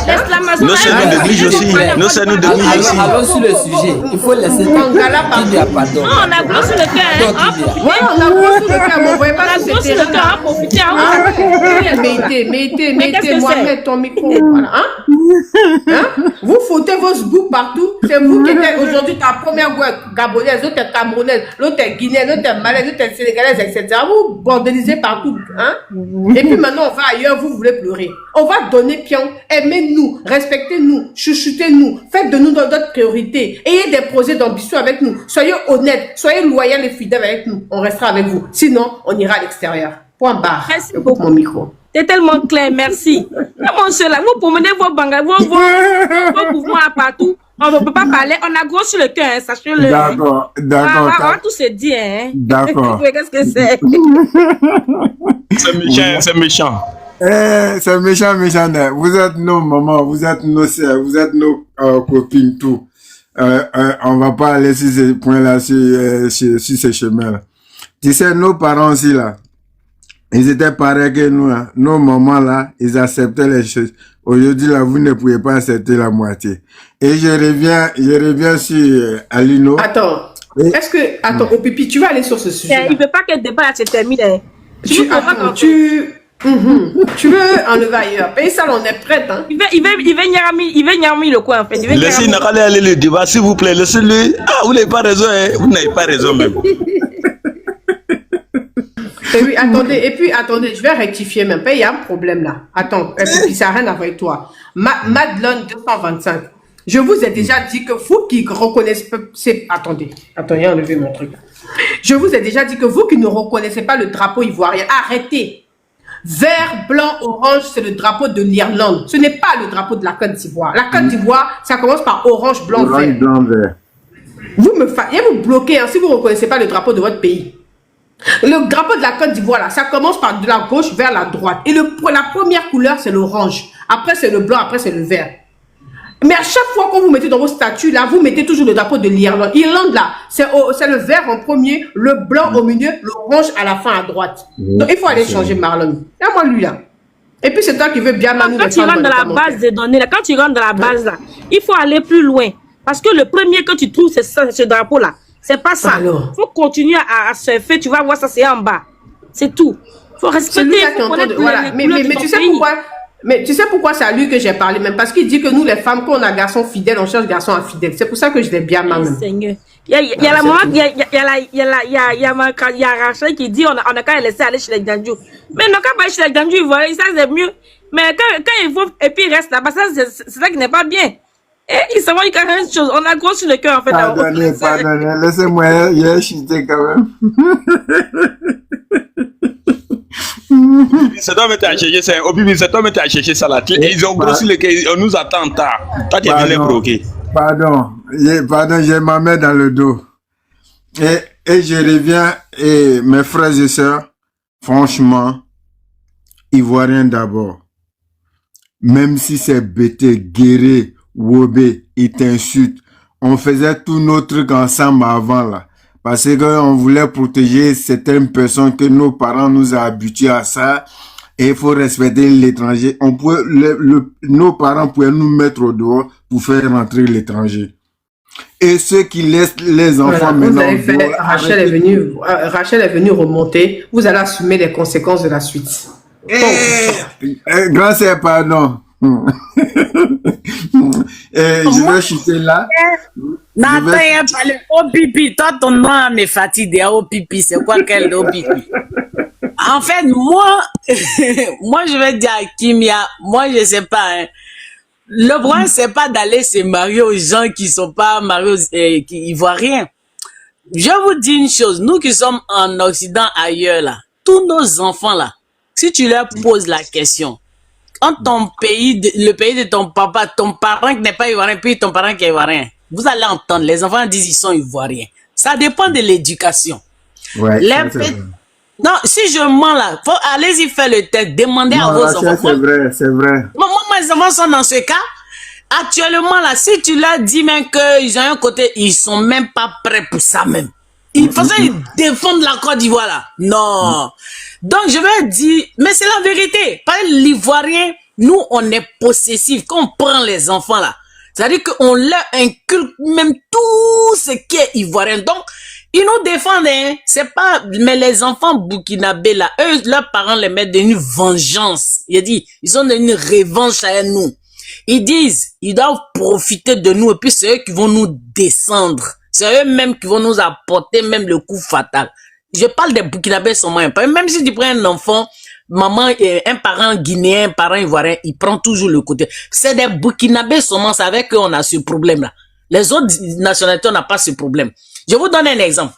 l'exclamation, Nous, ça nous néglige aussi. Nous, ça nous néglige aussi. Allons sur le sujet. Il faut laisser Tangala qu'il y a partout. pardon. non, on a gros sur le cœur, hein. On profite. Ouais, on a gros sur le cœur, mais on ne voyait On pas a sur gros ce sur le cœur, terrain. on profite. Mettez, qu'est-ce que Mohamed, ton micro. Voilà, hein? Vous foutez vos boucs partout. C'est vous qui êtes aujourd'hui ta première guerre gabonaise, l'autre est camerounaise, l'autre est guinéenne, l'autre est malaise, l'autre est sénégalaise, etc. Vous bordelisez partout. Hein? Et puis maintenant, on va ailleurs, vous voulez pleurer. On va donner pion. Aimez-nous, respectez-nous, chuchotez-nous, faites de nous notre priorité. Ayez des projets d'ambition avec nous. Soyez honnêtes, soyez loyaux et fidèles avec nous. On restera avec vous. Sinon, on ira à l'extérieur. Point barre. Merci Écoute beaucoup. mon micro. C'est tellement clair, merci. Mon cher, là, vous promenez vos bangas, vos mouvements à partout. On ne peut pas parler. On a gros sur le cœur, hein, sachez-le. d'accord, On d'accord, va tout se dire. Hein. d'accord. Qu'est-ce que c'est? C'est méchant, c'est méchant. C'est méchant, méchant. Vous êtes nos mamans, vous êtes nos sœurs, vous êtes nos copines, tout. On va pas aller sur ces points-là, sur ces chemins-là. Tu sais, nos parents aussi, là, ils étaient pareils que nous, hein. Nos mamans, là, ils acceptaient les choses. Aujourd'hui, là, vous ne pouvez pas accepter la moitié. Et je reviens sur Alino. Attends. Oui. Est-ce que, attends, au pipi, tu vas aller sur ce sujet? Il ne veut pas que le débat là, se termine. Hein. Tu veux enlever ailleurs. Paye ça, on est prête, hein. Il veut Nyami le coin, en fait. Laissez Nakale aller le débat, s'il vous plaît. Laissez-le. Ah, vous n'avez pas raison, hein. Vous n'avez pas raison, même. Et puis, attendez, je vais rectifier même. Il y a un problème là. Attends, ça n'a rien à voir avec toi. Madeleine 225. Je vous ai déjà dit que vous qui reconnaissez pas... Attendez, j'ai enlevé mon truc. Je vous ai déjà dit que vous qui ne reconnaissez pas le drapeau ivoirien, arrêtez. Vert, blanc, orange, c'est le drapeau de l'Irlande. Ce n'est pas le drapeau de la Côte d'Ivoire. La Côte d'Ivoire, ça commence par orange, blanc, Orange, vert. blanc, vert. Vous bloquez hein, si vous ne reconnaissez pas le drapeau de votre pays. Le drapeau de la Côte d'Ivoire, là, ça commence par de la gauche vers la droite. Et la première couleur, c'est l'orange. Après, c'est le blanc. Après, c'est le vert. Mais à chaque fois qu'on vous mettez dans vos statuts, là, vous mettez toujours le drapeau de l'Irlande. Irlande, là, c'est le vert en premier, le blanc au milieu, l'orange à la fin à droite. Donc, il faut aller changer Marlon. Regarde-moi lui, là. Et puis, c'est toi qui veux bien Quand tu rentres dans la base des données, là, quand tu rentres dans la base, là, il faut aller plus loin. Parce que le premier que tu trouves, c'est ce drapeau-là. C'est pas ça. Il faut continuer à surfer. Tu vas voir ça, c'est en bas. C'est tout. Il faut respecter. Voilà. Mais tu sais pourquoi? Mais tu sais pourquoi c'est à lui que j'ai parlé même? Parce qu'il dit que nous, les femmes, quand on a garçon fidèle, on cherche garçon infidèle. C'est pour ça que je l'ai bien mal. Seigneur. Il y a la maman, il y a Rachel qui dit on a qu'à laisser aller chez les Dandjou. Mais non, quand pas chez les Dandjou, ça c'est mieux. Mais quand il faut, et puis il reste là-bas, c'est ça qui n'est pas bien. Et il s'en va, il y a rien de chose. On a gros sur le cœur en fait. Pardonnez, laissez-moi y chuter quand même. Cet homme était à chercher ça. Au pire, cet homme était à chercher ça là. Ils ont grossi le cœur. On nous attend tard. Toi, tu viens les bloquer. Pardon, j'ai ma main dans le dos. Et je reviens, et mes frères et sœurs, franchement, Ivoiriens d'abord. Même si c'est Bété, Guéré, Wobé, ils t'insultent. On faisait tous nos trucs ensemble avant là. Parce qu'on voulait protéger certaines personnes que nos parents nous ont habitués à ça. Et il faut respecter l'étranger. Nos parents pouvaient nous mettre au dehors pour faire rentrer l'étranger. Et ceux qui laissent les enfants maintenant... Rachel est venue remonter. Vous allez assumer les conséquences de la suite. Grand sœur, pardon. Je vais chuter là. Nathan, au pipi, toi ton nom me fatigue au pipi, c'est quoi qu'elle au pipi? En fait, moi je vais dire à Kimia, moi je sais pas, hein. Le problème c'est pas d'aller se marier aux gens qui sont pas mariés, qui voient rien. Je vous dis une chose, nous qui sommes en Occident ailleurs là, tous nos enfants là, si tu leur poses la question, quand ton pays, le pays de ton papa, ton parent qui n'est pas ivoirien, puis ton parent qui est ivoirien, vous allez entendre, les enfants disent ils sont ivoiriens. Ça dépend de l'éducation. Ouais, Les ça, c'est petits- vrai. Non, si je mens là, allez-y faire le test, demandez à Non, vos Rachel, enfants. c'est vrai, c'est vrai. Moi, mes enfants sont dans ce cas. Actuellement, là, si tu leur dis même qu'ils ont un côté, ils sont même pas prêts pour ça même. Ils défendent la Côte d'Ivoire là. Non. Donc, je vais dire, mais c'est la vérité. Par exemple, l'Ivoirien, nous, on est possessifs. Quand on prend les enfants là, c'est-à-dire qu'on leur inculque même tout ce qui est ivoirien. Donc, ils nous défendent, hein. C'est pas, mais les enfants burkinabés là, eux, leurs parents les mettent dans une vengeance. Il dit, ils ont une revanche à nous. Ils disent, ils doivent profiter de nous et puis c'est eux qui vont nous descendre. C'est eux-mêmes qui vont nous apporter même le coup fatal. Je parle des Burkinabés seulement. Même si tu prends un enfant, maman, un parent guinéen, un parent ivoirien, il prend toujours le côté. C'est des Burkinabés seulement, c'est avec eux on a ce problème-là. Les autres nationalités, on n'a pas ce problème. Je vous donne un exemple.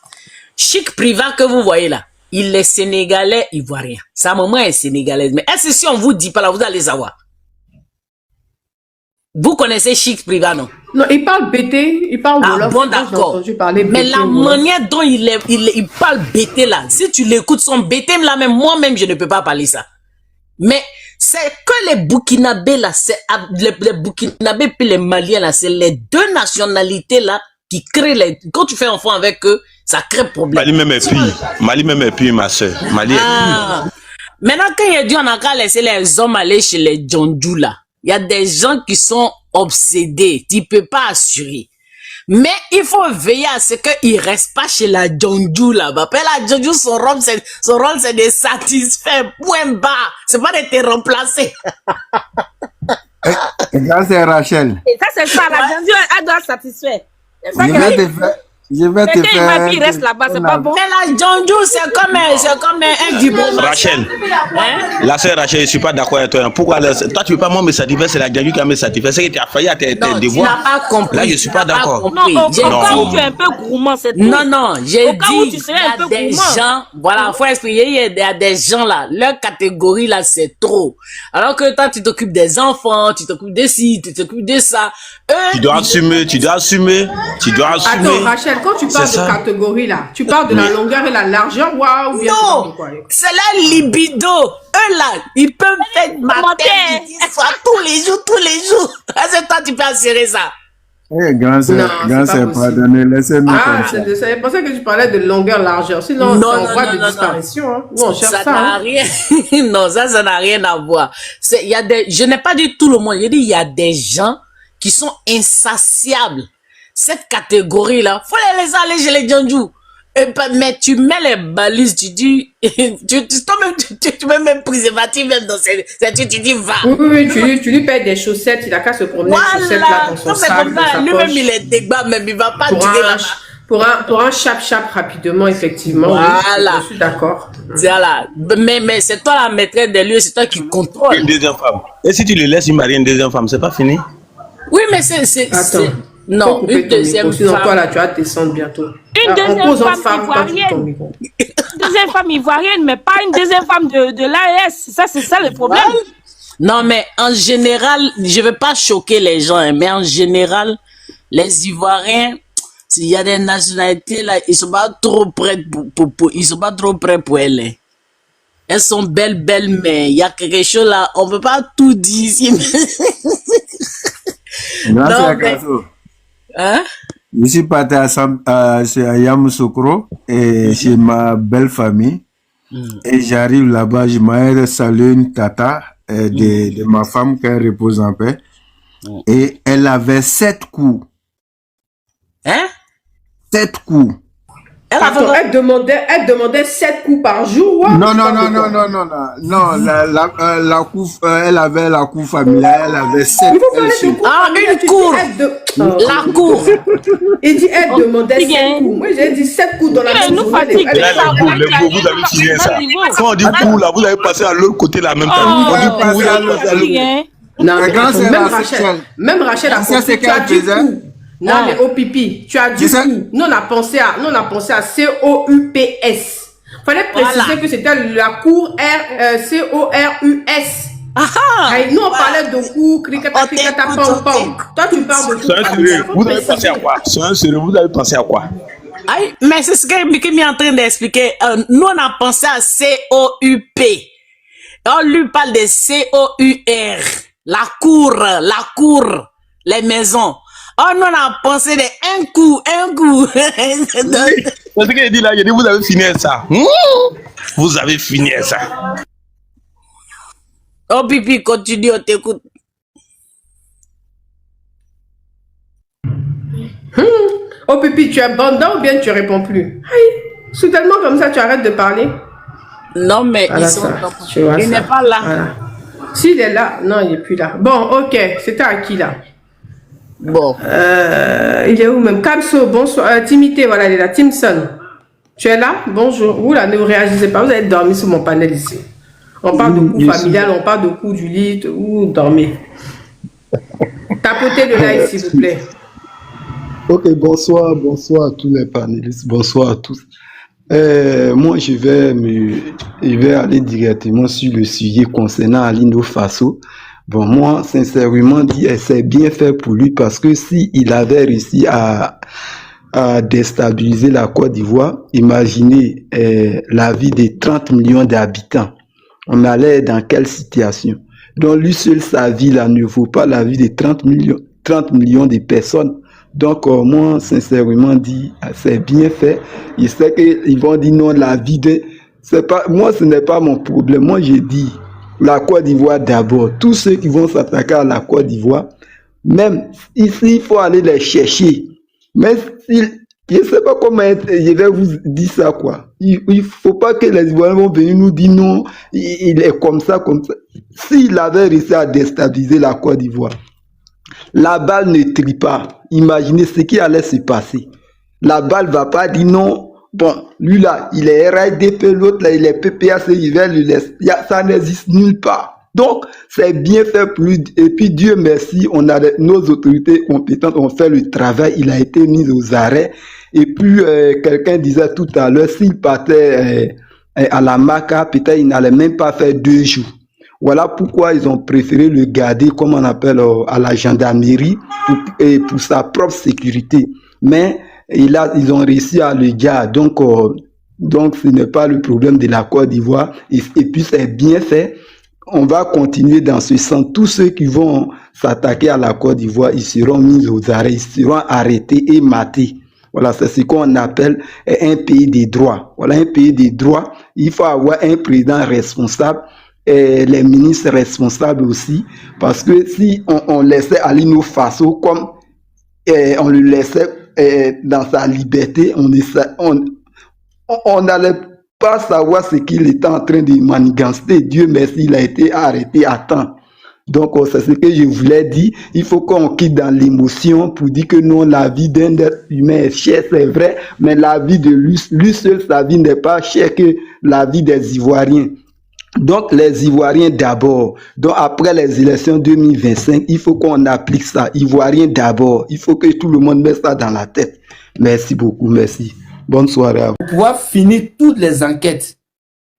Chic Priva que vous voyez là, il est sénégalais ivoirien. Sa maman est sénégalaise. Mais est-ce que si on vous dit pas là, vous allez savoir? Vous connaissez Chic Priva, non? Non, il parle BT, il parle Wolof. Bon, Moi, j'ai d'accord. entendu parler Mais BT, la Wolof. manière dont il parle BT là, si tu l'écoutes son BT là, même moi-même, je ne peux pas parler ça. Mais c'est que les Burkinabés là, c'est les Burkinabés puis les Maliens là, c'est les deux nationalités là qui créent les. Quand tu fais enfant avec eux, ça crée problème. Mali même est pire. Mali même est pire, ma soeur. Mali est pire. Ah. Maintenant, quand il a dit on a qu'à laisser les hommes aller chez les Djondjou là, il y a des gens qui sont obsédés. Tu peux pas assurer. Mais il faut veiller à ce qu'ils restent pas chez la Djondjou là-bas. Parce que la Djondjou, son rôle, c'est de satisfaire. Point bas. C'est pas de te remplacer. Et ça, c'est Rachel. Et ça, c'est ça, la Djondjou, elle doit satisfaire. C'est ça Je qu'elle vais dit. te faire. Je vais te Quelqu'un, il m'a faire. dit, il reste là-bas, c'est pas bon. Mais la Djondjou, c'est comme un diplomat. Rachel, Hein? la sœur Rachel, je suis pas d'accord avec toi. Pourquoi toi tu veux pas moi me satisfaire, c'est la Djandjou qui a me satisfaire. C'est que tu as failli à tes Non, tu devoirs. n'as pas compris. Là, je suis pas d'accord. Non, au J'ai cas où dit- tu es un peu gourmand, c'est tout. Non, j'ai Au cas où dit, tu il serais y un a peu des gourmand. gens, voilà, faut expliquer, il y a des gens là, leur catégorie là, c'est trop. Alors que toi, tu t'occupes des enfants, tu t'occupes de ci, tu t'occupes de ça. Eux, Tu dois assumer, tu dois assumer, tu dois assumer. Attends, Rachel, quand tu parles C'est de ça. catégorie là, tu parles de la longueur et la largeur, waouh, ou bien tu parles de non, quoi? c'est la libido. Eux là, ils peuvent faire matin, Commentaire. midi, soir, tous les jours. Est-ce que toi, tu peux assurer ça? Eh, grand, Non, c'est c'est pas pardonné. Laissez-nous Ah, comme ça. c'est pour ça que tu parlais de longueur, largeur. Sinon, Non, c'est en non, voie non, de non, disparition. Hein. Nous, on cherche Ça ça. n'a Hein. rien, non, ça n'a rien à voir. Il y a je n'ai pas dit tout le monde, j'ai dit il y a des gens qui sont insatiables. Cette catégorie-là, faut les laisser aller chez les Djandjou. Mais tu mets les balises, tu dis, toi-même, tu mets même préservatif même dans tu dis va. Oui, tu lui payes des chaussettes, il a qu'à se promener avec chaussettes là Voilà, dans son comme c'est sac, comme dans ça, sa lui-même poche. il est débat, même il va pas Pour tirer un, là-bas. pour un chap rapidement, effectivement. Voilà. Oui, je suis d'accord. Voilà. Mais c'est toi la maîtresse des lieux, c'est toi qui contrôle. Une deuxième femme. Et si tu le laisses, il marie une deuxième femme, c'est pas fini? Oui, mais c'est Attends. non, Faut couper une ton deuxième micro, sinon femme. toi là, tu vas descendre bientôt. Une Ah, deuxième opposante femme quand tu coupes ton ivoirienne. micro. Deuxième femme ivoirienne, mais pas une deuxième femme de l'AES. C'est ça le problème. Non, mais en général, je vais pas choquer les gens, hein, mais en général, les Ivoiriens, il y a des nationalités là, ils sont pas trop prêts ils sont pas trop prêts pour elles. Hein. Elles sont belles, mais il y a quelque chose là, on peut pas tout dire ici. Grand, Non, c'est mais- Akaso. Hein? Je suis parti chez Yamoussoukro et chez ma belle famille. Et j'arrive là-bas, je m'arrête saluer une tata de ma femme qu'elle repose en paix. Et elle avait 7 coups. Hein? 7 coups. Attends, elle demandait 7 coups par jour. Ouais, Non, tu non, parles non, de non, quoi? non, non, non, non, la coupe, elle avait la coupe familiale, elle avait 7. Il faut parler de cours. Ah, familial, une tu dis cour. La La cour. Il dit elle demandait Bien. 7 coups. Moi j'ai dit 7 coups dans la Mais même nous journée. fatigue. Elle- Là, les coups, vous avez signé ça. Quand on dit coup, là, vous avez passé à l'autre côté là, même temps. On dit coup, passer vous à avez l'autre- passé à l'autre. Hein? Non, Mais mais quand attends, c'est même la Rachel, sexuelle. même Rachel a Ça, compris, c'est tu as qu'elle dit faisait. coup. Non, mais au pipi, tu as dit C'est ça. coup. Nous, on a pensé à COUPS. Fallait préciser Voilà. que c'était la cour CORUS. Ah, Nous, on parlait de cours, cricata, cricata, pom, pom. Toi, tu parles de C'est un cours. sérieux. Vous avez pensé à quoi? C'est un sérieux, vous avez pensé à quoi? Aïe, mais c'est ce que est en train d'expliquer. Nous, on a pensé à C-O-U-P. On lui parle de C-O-U-R. La cour, les maisons. Oh, nous, on a pensé de un coup. C'est ce qu'il dit là, il dit, vous avez fini ça. Vous avez fini ça. Oh, Pipi, continue, on t'écoute. Oh Pipi, tu es bandant ou bien tu réponds plus? Aïe, soudainement comme ça, tu arrêtes de parler. Non, mais Voilà ils sont ça, tu vois il ça. n'est pas là. Voilà. S'il est là, non, il n'est plus là. Bon, ok, c'était à qui là? Bon. Il est où même? Kamso, bonsoir. Timité, voilà, il est là. Timson, tu es là? Bonjour. Vous là, ne réagissez pas, vous allez dormir sur mon panel ici. On parle de coups familial, on parle de coups du lit, vous dormez. Tapotez le live, s'il vous plaît. Ok, bonsoir à tous les panélistes, bonsoir à tous. Moi, je vais aller directement sur le sujet concernant Alino Faso. Bon, moi, sincèrement, c'est bien fait pour lui parce que si il avait réussi à déstabiliser la Côte d'Ivoire, imaginez la vie de 30 millions d'habitants. On allait dans quelle situation? Donc, lui seul, sa vie là ne vaut pas la vie de 30 millions de personnes. Donc, moi, sincèrement dit, c'est bien fait. Je sais qu'ils vont dire non, la vie de... Moi, ce n'est pas mon problème. Moi, j'ai dit, la Côte d'Ivoire d'abord. Tous ceux qui vont s'attaquer à la Côte d'Ivoire, même ici, il faut aller les chercher. Mais je ne sais pas comment je vais vous dire ça, quoi. Il ne faut pas que les Ivoiriens vont venir nous dire non, il est comme ça, comme ça. S'il avait réussi à déstabiliser la Côte d'Ivoire, la balle ne trie pas. Imaginez ce qui allait se passer. La balle va pas dire non. Bon, lui là, il est RIDP, l'autre là, il est PPAC, il va lui laisser. Ça n'existe nulle part. Donc, c'est bien fait pour lui. Et puis, Dieu merci, nos autorités compétentes ont fait le travail. Il a été mis aux arrêts. Et puis, quelqu'un disait tout à l'heure, s'il partait à la Maca, peut-être il n'allait même pas faire 2 jours. Voilà pourquoi ils ont préféré le garder, comme on appelle, à la gendarmerie pour sa propre sécurité. Mais ils ont réussi à le garder. Donc, ce n'est pas le problème de la Côte d'Ivoire. Et puis, c'est bien fait. On va continuer dans ce sens. Tous ceux qui vont s'attaquer à la Côte d'Ivoire, ils seront mis aux arrêts, ils seront arrêtés et matés. Voilà, c'est ce qu'on appelle un pays des droits. Voilà, un pays des droits. Il faut avoir un président responsable. Et les ministres responsables aussi, parce que si on laissait Alino Faso comme on le laissait dans sa liberté, on n'allait pas savoir ce qu'il était en train de manigancer. Dieu merci, il a été arrêté à temps. Donc c'est ce que je voulais dire. Il faut qu'on quitte dans l'émotion pour dire que non, la vie d'un être humain est chère, c'est vrai, mais la vie de lui seul, sa vie n'est pas chère que la vie des Ivoiriens. Donc, les Ivoiriens d'abord. Donc, après les élections 2025, il faut qu'on applique ça. Ivoiriens d'abord. Il faut que tout le monde mette ça dans la tête. Merci beaucoup. Merci. Bonne soirée à vous. Pour pouvoir finir toutes les enquêtes.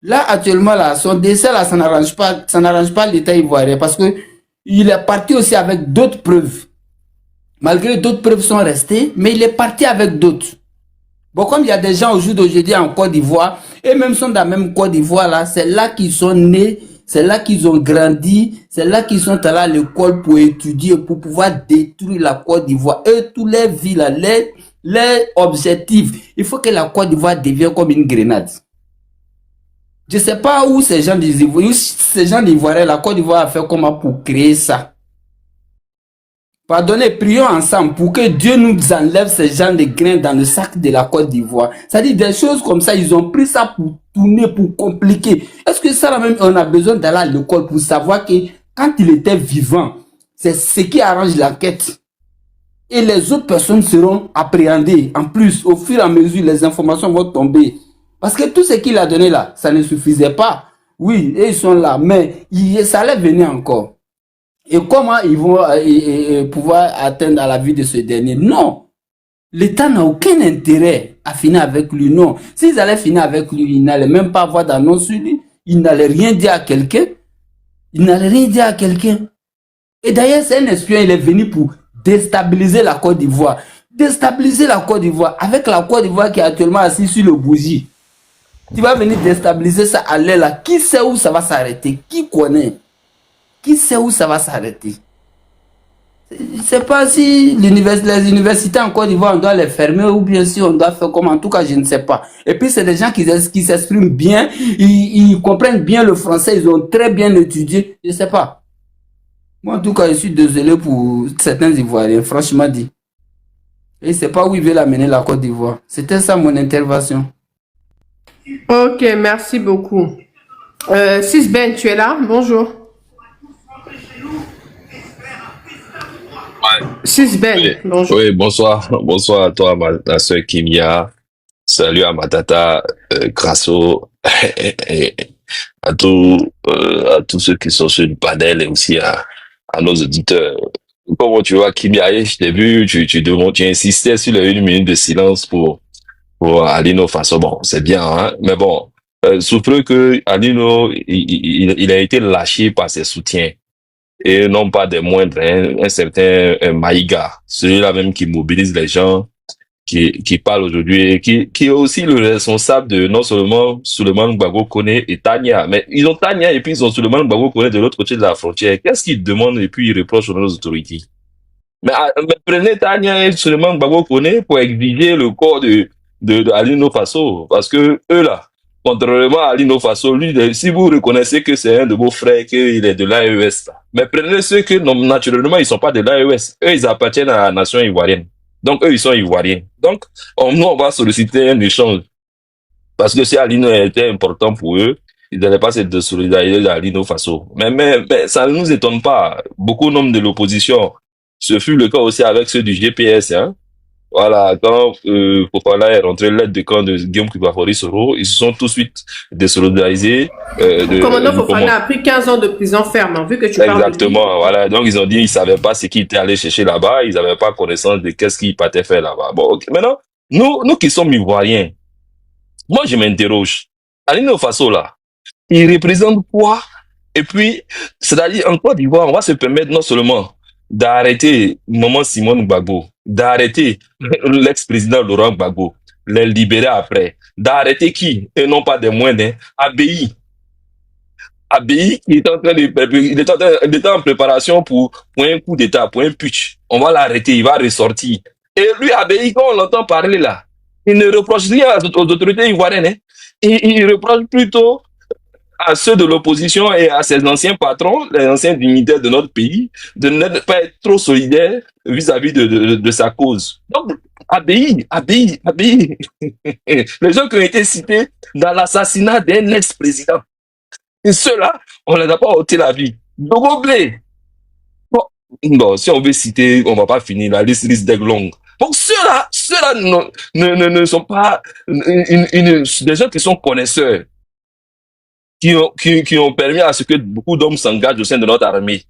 Là, actuellement, là, son décès, là, ça n'arrange pas l'État ivoirien parce que il est parti aussi avec d'autres preuves. Malgré d'autres preuves sont restées, mais il est parti avec d'autres. Bon, comme il y a des gens au jour d'aujourd'hui en Côte d'Ivoire, et même sont dans la même Côte d'Ivoire là, c'est là qu'ils sont nés, c'est là qu'ils ont grandi, c'est là qu'ils sont allés à l'école pour étudier, pour pouvoir détruire la Côte d'Ivoire. Eux, tous les villes, les objectifs, il faut que la Côte d'Ivoire devienne comme une grenade. Je sais pas où ces gens d'Ivoire, la Côte d'Ivoire a fait comment pour créer ça. Pardonnez, prions ensemble pour que Dieu nous enlève ces gens de grains dans le sac de la Côte d'Ivoire. C'est-à-dire des choses comme ça, ils ont pris ça pour tourner, pour compliquer. Est-ce que ça, même, on a besoin d'aller à l'école pour savoir que quand il était vivant, c'est ce qui arrange l'enquête. Et les autres personnes seront appréhendées. En plus, au fur et à mesure, les informations vont tomber. Parce que tout ce qu'il a donné là, ça ne suffisait pas. Oui, et ils sont là, mais ça allait venir encore. Et comment ils vont pouvoir atteindre à la vie de ce dernier? Non. L'État n'a aucun intérêt à finir avec lui. Non. S'ils allaient finir avec lui, ils n'allaient même pas avoir d'annonce sur lui. Ils n'allaient rien dire à quelqu'un. Et d'ailleurs, c'est un espion, il est venu pour déstabiliser la Côte d'Ivoire. déstabiliser la Côte d'Ivoire. Avec la Côte d'Ivoire qui est actuellement assise sur le bougie, tu vas venir déstabiliser ça à l'aile là. Qui sait où ça va s'arrêter? Qui connaît? Qui sait où ça va s'arrêter? Je ne sais pas si les universités en Côte d'Ivoire, on doit les fermer ou bien si on doit faire comme. En tout cas, je ne sais pas. Et puis, c'est des gens qui s'expriment bien, ils comprennent bien le français, ils ont très bien étudié. Je ne sais pas. Moi, en tout cas, je suis désolé pour certains Ivoiriens, franchement dit. Et c'est pas où ils veulent amener la Côte d'Ivoire. C'était ça mon intervention. Ok, merci beaucoup. Sisben, tu es là? Bonjour. Sisben, Oui, bonjour. oui, bonsoir. Bonsoir à toi, ma soeur Kimia. Salut à ma tata Grasso et à tous ceux qui sont sur le panel et aussi à nos auditeurs. Comment tu vois, Kimia, je t'ai vu, tu insistais sur les 1 minute de silence pour Alino Faso. Bon, c'est bien, hein, mais bon, souffreux que Alino, il a été lâché par ses soutiens. Et non pas des moindres, hein, un certain Maïga, celui-là même qui mobilise les gens, qui parle aujourd'hui, qui est aussi le responsable de non seulement Souleymane Gbagbo Koné et Tania, mais ils ont Tania et puis ils ont Souleymane Gbagbo Koné de l'autre côté de la frontière. Qu'est-ce qu'ils demandent et puis ils reprochent aux autorités? Mais prenez Tania et Souleymane Gbagbo Koné pour exiger le corps de Alino Faso, parce que eux là, contrairement à Alino Faso, lui, si vous reconnaissez que c'est un de vos frères, qu'il est de l'AES, mais prenez ceux que, non, naturellement, ils sont pas de l'AES. Eux, ils appartiennent à la nation ivoirienne. Donc, eux, ils sont ivoiriens. Donc, nous, on va solliciter un échange. Parce que si Alino était important pour eux, ils n'allaient pas se désolidariser d'Alino Faso. Mais ça ne nous étonne pas. Beaucoup d'hommes de l'opposition, ce fut le cas aussi avec ceux du GPS, hein. Voilà, quand Fofana est rentré l'aide de camp de Guillaume Kibafori Soro, ils se sont tout de suite désolidarisés. Commandant Fofana a pris 15 ans de prison ferme, hein, vu que tu parles de lui. Exactement, voilà. Donc, ils ont dit, ils savaient pas ce qu'ils étaient allés chercher là-bas, ils n'avaient pas connaissance de qu'est-ce qu'ils partaient faire là-bas. Bon, ok. Maintenant, nous qui sommes ivoiriens, moi, je m'interroge. Alino Faso, là, il représente quoi? Et puis, c'est-à-dire, en Côte d'Ivoire, on va se permettre non seulement d'arrêter Maman Simone Gbagbo, d'arrêter l'ex-président Laurent Gbagbo, les libérer après, d'arrêter qui? Et non pas des moindres, hein, Abeyi qui est en train il était en préparation pour un coup d'état, pour un putsch. On va l'arrêter, il va ressortir. Et lui, Abeyi, quand on l'entend parler là, il ne reproche rien aux autorités ivoiriennes, hein. Il reproche plutôt à ceux de l'opposition et à ses anciens patrons, les anciens dignitaires de notre pays, de ne pas être trop solidaires vis-à-vis de sa cause. Donc, Abeyi. Les gens qui ont été cités dans l'assassinat d'un ex-président. Et ceux-là, on les a pas ôté la vie. Dogo Blé. Bon, si on veut citer, on va pas finir, la liste d'être longue. Donc ceux-là ne sont pas des gens qui sont connaisseurs, qui ont permis à ce que beaucoup d'hommes s'engagent au sein de notre armée,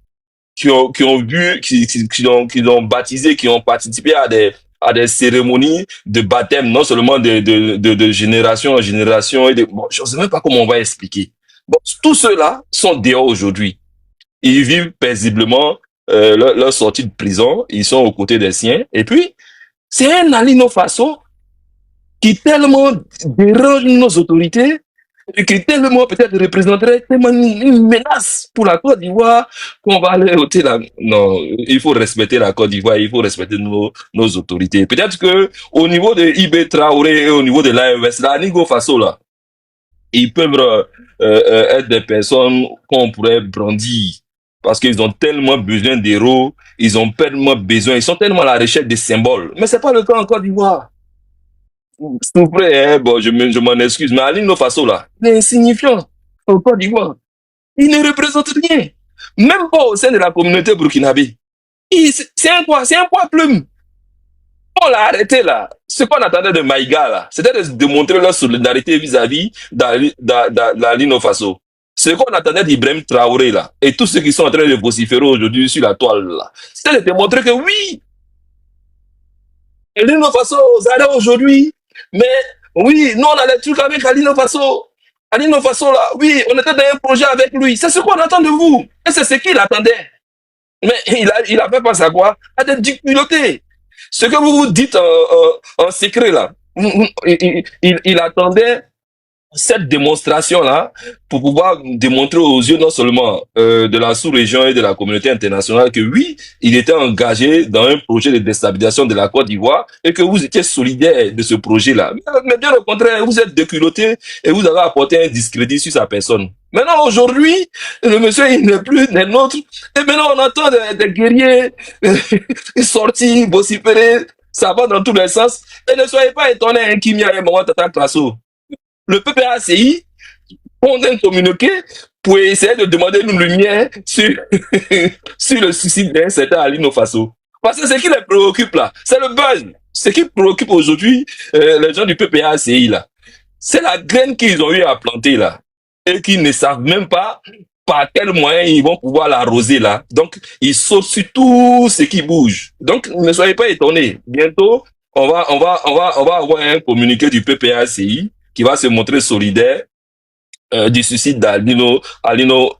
qui ont vu, qui ont baptisé, qui ont participé à des cérémonies de baptême, non seulement de génération en génération, bon, je ne sais même pas comment on va expliquer. Bon, tous ceux-là sont dehors aujourd'hui. Ils vivent paisiblement leur sortie de prison, ils sont aux côtés des siens, et puis, c'est un Alino Faso qui tellement dérange nos autorités, et qui tellement peut-être représenterait tellement une menace pour la Côte d'Ivoire qu'on va aller ôter la... Non, il faut respecter la Côte d'Ivoire, il faut respecter nos autorités. Peut-être que au niveau de IB Traoré et au niveau de l'AES, la Alino Faso là, ils peuvent être des personnes qu'on pourrait brandir parce qu'ils ont tellement besoin d'héros, ils ont tellement besoin, ils sont tellement à la recherche des symboles. Mais c'est pas le cas en Côte d'Ivoire. S'il vous plaît, hein, bon, je m'en excuse, mais Alino Faso là, il est insignifiant en Côte d'Ivoire. Il ne représente rien. Même pas au sein de la communauté burkinabé. C'est un poids plume. On l'a arrêté là. Ce qu'on attendait de Maïga là, c'était de démontrer leur solidarité vis-à-vis d'Alino Faso. Ce qu'on attendait d'Ibrahim Traoré là, et tous ceux qui sont en train de vociférer aujourd'hui sur la toile là, c'était de démontrer que oui, Alino Faso, vous allez aujourd'hui, mais oui, nous on a les trucs avec Alino Faso. Alino Faso là, oui, on était dans un projet avec lui. C'est ce qu'on attend de vous. Et c'est ce qu'il attendait. Mais il a fait face à quoi? À des diplômés. Ce que vous vous dites en secret là, il attendait cette démonstration-là pour pouvoir démontrer aux yeux non seulement de la sous-région et de la communauté internationale que oui, il était engagé dans un projet de déstabilisation de la Côte d'Ivoire et que vous étiez solidaire de ce projet-là. Mais bien au contraire, vous êtes déculotté et vous avez apporté un discrédit sur sa personne. Maintenant, aujourd'hui, le monsieur, il n'est plus des nôtres. Et maintenant, on entend des guerriers sortir, vociférer, ça va dans tous les sens. Et ne soyez pas étonnés, hein, Kimia et Maman Tata Krasso. Le PPACI font un communiqué pour essayer de demander une lumière sur, sur le suicide d'un certain Alino Faso. Parce que ce qui les préoccupe là, c'est le buzz. Ce qui préoccupe aujourd'hui les gens du PPACI là, c'est la graine qu'ils ont eu à planter là. Et qu'ils ne savent même pas par quel moyen ils vont pouvoir l'arroser là. Donc, ils sautent sur tout ce qui bouge. Donc, ne soyez pas étonnés. Bientôt, on va avoir un communiqué du PPACI qui va se montrer solidaire du suicide d'Alino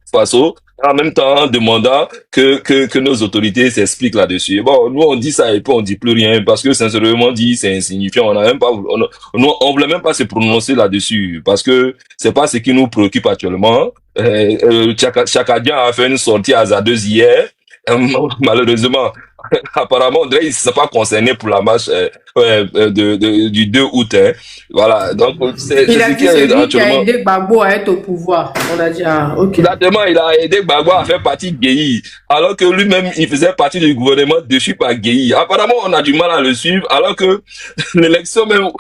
Faso, en même temps demandant que nos autorités s'expliquent là-dessus. Bon, nous on dit ça et puis on dit plus rien parce que sincèrement dit c'est insignifiant. On voulait même pas se prononcer là-dessus parce que c'est pas ce qui nous préoccupe actuellement. Chakadian a fait une sortie à Zadeuse hier. Malheureusement, apparemment, André, il ne s'est pas concerné pour la marche du 2 août. Hein. Voilà, donc il a dit c'est lui qui a aidé Gbagbo à être au pouvoir. On a dit, ah, ok. Exactement, il a aidé Gbagbo à faire partie de Guéhi, alors que lui-même, il faisait partie du gouvernement dessus par Guéhi. Apparemment, on a du mal à le suivre, alors que l'élection même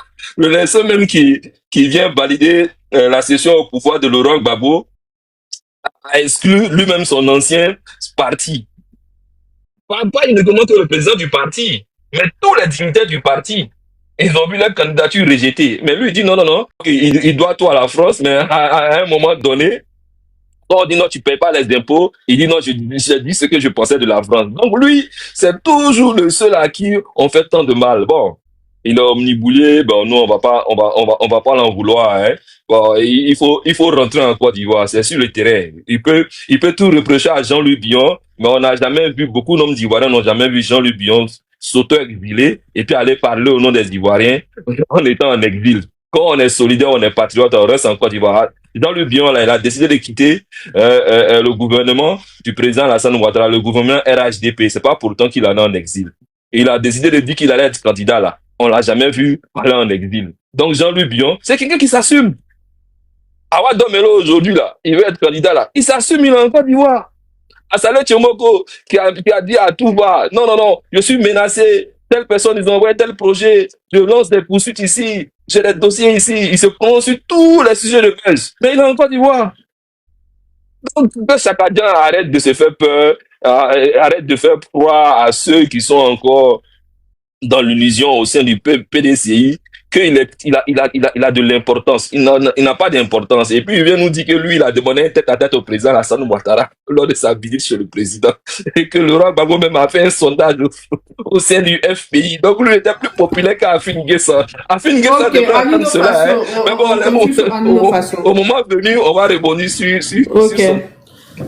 qui vient valider la session au pouvoir de Laurent Gbagbo a exclu lui-même son ancien parti. Pas uniquement que le président du parti, mais tous les dignitaires du parti. Ils ont vu leur candidature rejetée. Mais lui, il dit non, il doit tout à la France, mais à un moment donné, quand on dit non, tu payes pas les impôts, il dit non, je dis ce que je pensais de la France. Donc lui, c'est toujours le seul à qui on fait tant de mal. Bon, il est omnibulé, ben nous on va pas l'en vouloir, hein. Bon, il faut rentrer en Côte d'Ivoire, c'est sur le terrain. Il peut tout reprocher à Jean-Louis Billon, mais on n'a jamais vu, beaucoup d'hommes d'Ivoiriens n'ont jamais vu Jean-Louis Billon s'auto-exiler et puis aller parler au nom des Ivoiriens en étant en exil. Quand on est solidaire, on est patriote, on reste en Côte d'Ivoire. Jean-Louis Billon, là, il a décidé de quitter le gouvernement du président Alassane Ouattara, le gouvernement RHDP. C'est pas pourtant qu'il en est en exil. Et il a décidé de dire qu'il allait être candidat là. On l'a jamais vu aller en exil. Donc Jean-Louis Billon, c'est quelqu'un qui s'assume. Awa Domelo aujourd'hui là, il veut être candidat là. Il s'assume, il est en Côte d'Ivoire. Assalé Tchomoko qui a dit à tout va, non, je suis menacé. Telle personne, ils ont envoyé tel projet. Je lance des poursuites ici. J'ai des dossiers ici. Il se prononce sur tous les sujets de buzz. Mais il est en Côte d'Ivoire. Donc, que Chakadian arrête de se faire peur, arrête de faire proie à ceux qui sont encore dans l'illusion au sein du PDCI, qu'il a de l'importance. Il n'a pas d'importance. Et puis, il vient nous dire que lui, il a demandé un tête-à-tête au président Alassane Ouattara lors de sa visite chez le président. Et que Laurent Gbagbo même a fait un sondage au sein du FPI. Donc, lui, il était plus populaire qu'Afin Guessa. Afin Guessa devrait entendre cela. Hein. Mais bon, au moment venu, on va rebondir sur ça.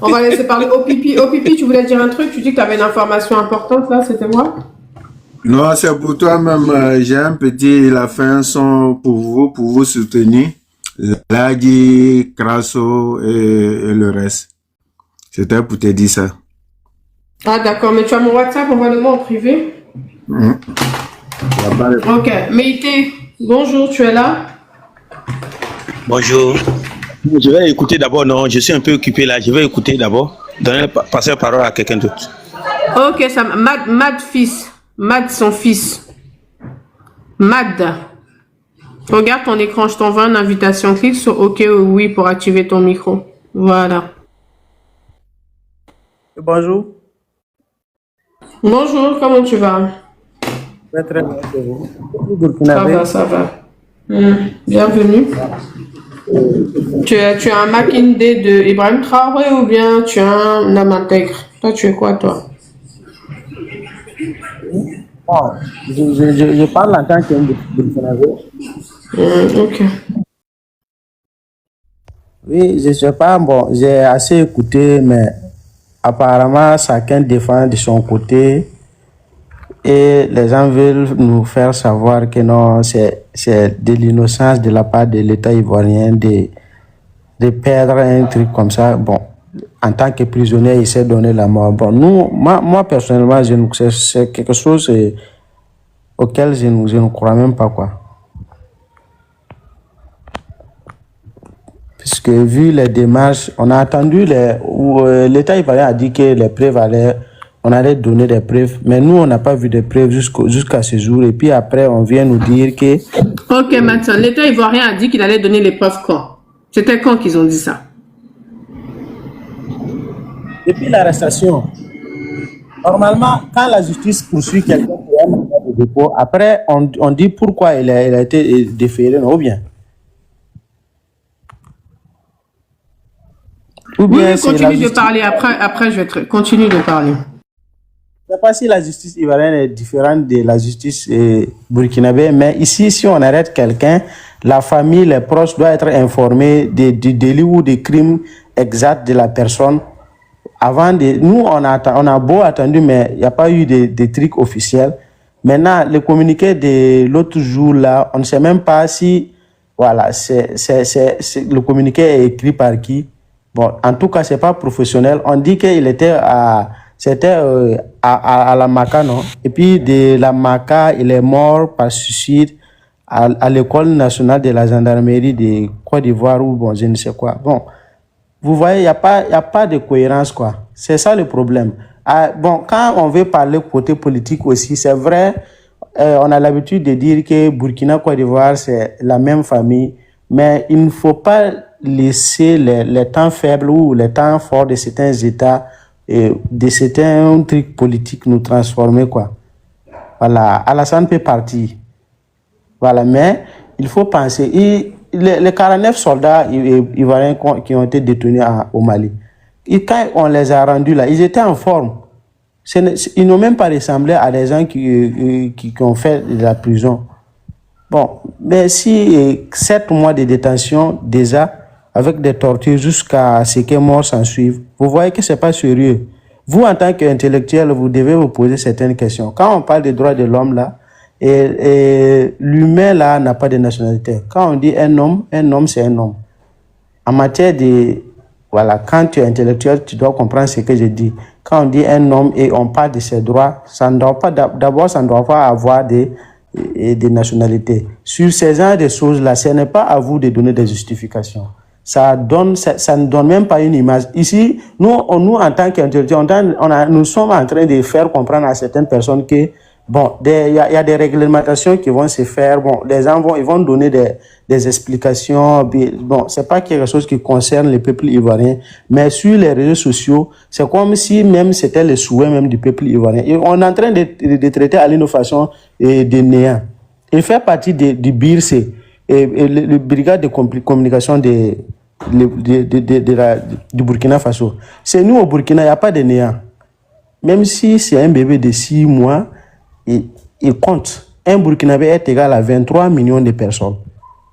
On va laisser parler au Pipi. Au Pipi, tu voulais dire un truc? Tu dis que tu avais une information importante là, c'était moi? Non, c'est pour toi-même. J'ai un petit, il a fait un son pour vous soutenir. Ladi, Krasso et le reste. C'était pour te dire ça. Ah d'accord, mais tu as mon WhatsApp, envoie-le-moi en privé. Ok, Meïté, bonjour, tu es là? Bonjour. Je vais écouter d'abord, non, je suis un peu occupé là, je vais écouter d'abord, passer la parole à quelqu'un d'autre. Ok, ça, Mad fils. Mad, son fils. Mad. Regarde ton écran, je t'envoie une invitation. Clique sur OK ou oui pour activer ton micro. Voilà. Bonjour. Bonjour, comment tu vas? Très bien. Ça va. Bienvenue. Tu es un Makindé de Ibrahim Traoré ou bien tu es un homme intègre? Toi, tu es quoi, toi? Oh, je parle en tant qu'un de ok. Oui, je sais pas, bon, j'ai assez écouté, mais apparemment, chacun défend de son côté. Et les gens veulent nous faire savoir que non, c'est de l'innocence de la part de l'État ivoirien de perdre un truc comme ça. Bon, en tant que prisonnier, il s'est donné la mort. Bon, moi personnellement, c'est quelque chose auquel je ne crois même pas, quoi. Puisque vu les démarches, on a attendu, l'État ivoirien a dit que les preuves on allait donner des preuves, mais nous, on n'a pas vu de preuves jusqu'à ce jour. Et puis après, on vient nous dire que... Ok, maintenant, l'État ivoirien a dit qu'il allait donner les preuves quand? C'était quand qu'ils ont dit ça? Depuis l'arrestation. Normalement, quand la justice poursuit quelqu'un pour un mandat de dépôt, après, on dit pourquoi il a été déféré, non, ou bien? Oui, continue de parler. Après, je vais continue de parler. Je ne sais pas si la justice ivoirienne est différente de la justice burkinabé, mais ici, si on arrête quelqu'un, la famille, les proches doivent être informés du délit ou des crimes exacts de la personne. Nous, on a beau attendu, mais il n'y a pas eu de trucs officiels. Maintenant, le communiqué de l'autre jour, là, on ne sait même pas si, voilà, le communiqué est écrit par qui. Bon, en tout cas, c'est pas professionnel. On dit qu'il était à la Maka, non? Et puis de la Maka, il est mort par suicide à l'école nationale de la gendarmerie de Côte d'Ivoire ou bon, je ne sais quoi. Bon, vous voyez, il y a pas de cohérence, quoi. C'est ça le problème. Bon, quand on veut parler côté politique aussi, c'est vrai, on a l'habitude de dire que Burkina, Côte d'Ivoire, c'est la même famille, mais il ne faut pas laisser les temps faibles ou les temps forts de certains États et de certains trucs politiques nous transformer, quoi. Voilà, Alassane peut partir. Voilà, mais il faut penser. Les 49 soldats ivoiriens qui ont été détenus au Mali, quand on les a rendus là, ils étaient en forme. Ils n'ont même pas ressemblé à des gens qui ont fait de la prison. Bon, mais si 7 mois de détention déjà, avec des tortures jusqu'à ce que mort s'en suive, vous voyez que c'est pas sérieux. Vous, en tant qu'intellectuel, vous devez vous poser certaines questions. Quand on parle des droits de l'homme là, et l'humain là n'a pas de nationalité. Quand on dit un homme c'est un homme. En matière de, voilà, quand tu es intellectuel, tu dois comprendre ce que je dis. Quand on dit un homme et on parle de ses droits, ça ne doit pas, d'abord, ça ne doit pas avoir des nationalités. Sur ces genres de choses-là, ce n'est pas à vous de donner des justifications. Ça ne donne même pas une image. Ici, nous en tant qu'intellectuels, nous sommes en train de faire comprendre à certaines personnes que, bon, il y a des réglementations qui vont se faire. Bon, les gens ils vont donner des explications. Bon, c'est pas quelque chose qui concerne le peuple ivoirien, mais sur les réseaux sociaux, c'est comme si même c'était le souhait même du peuple ivoirien. Et on est en train de traiter à l'innovation de néant. Il fait partie du BIRC, le brigade de communication du Burkina Faso. C'est nous au Burkina, il n'y a pas de néant. Même si c'est un bébé de 6 mois, il compte. Un Burkinabé est égal à 23 millions de personnes.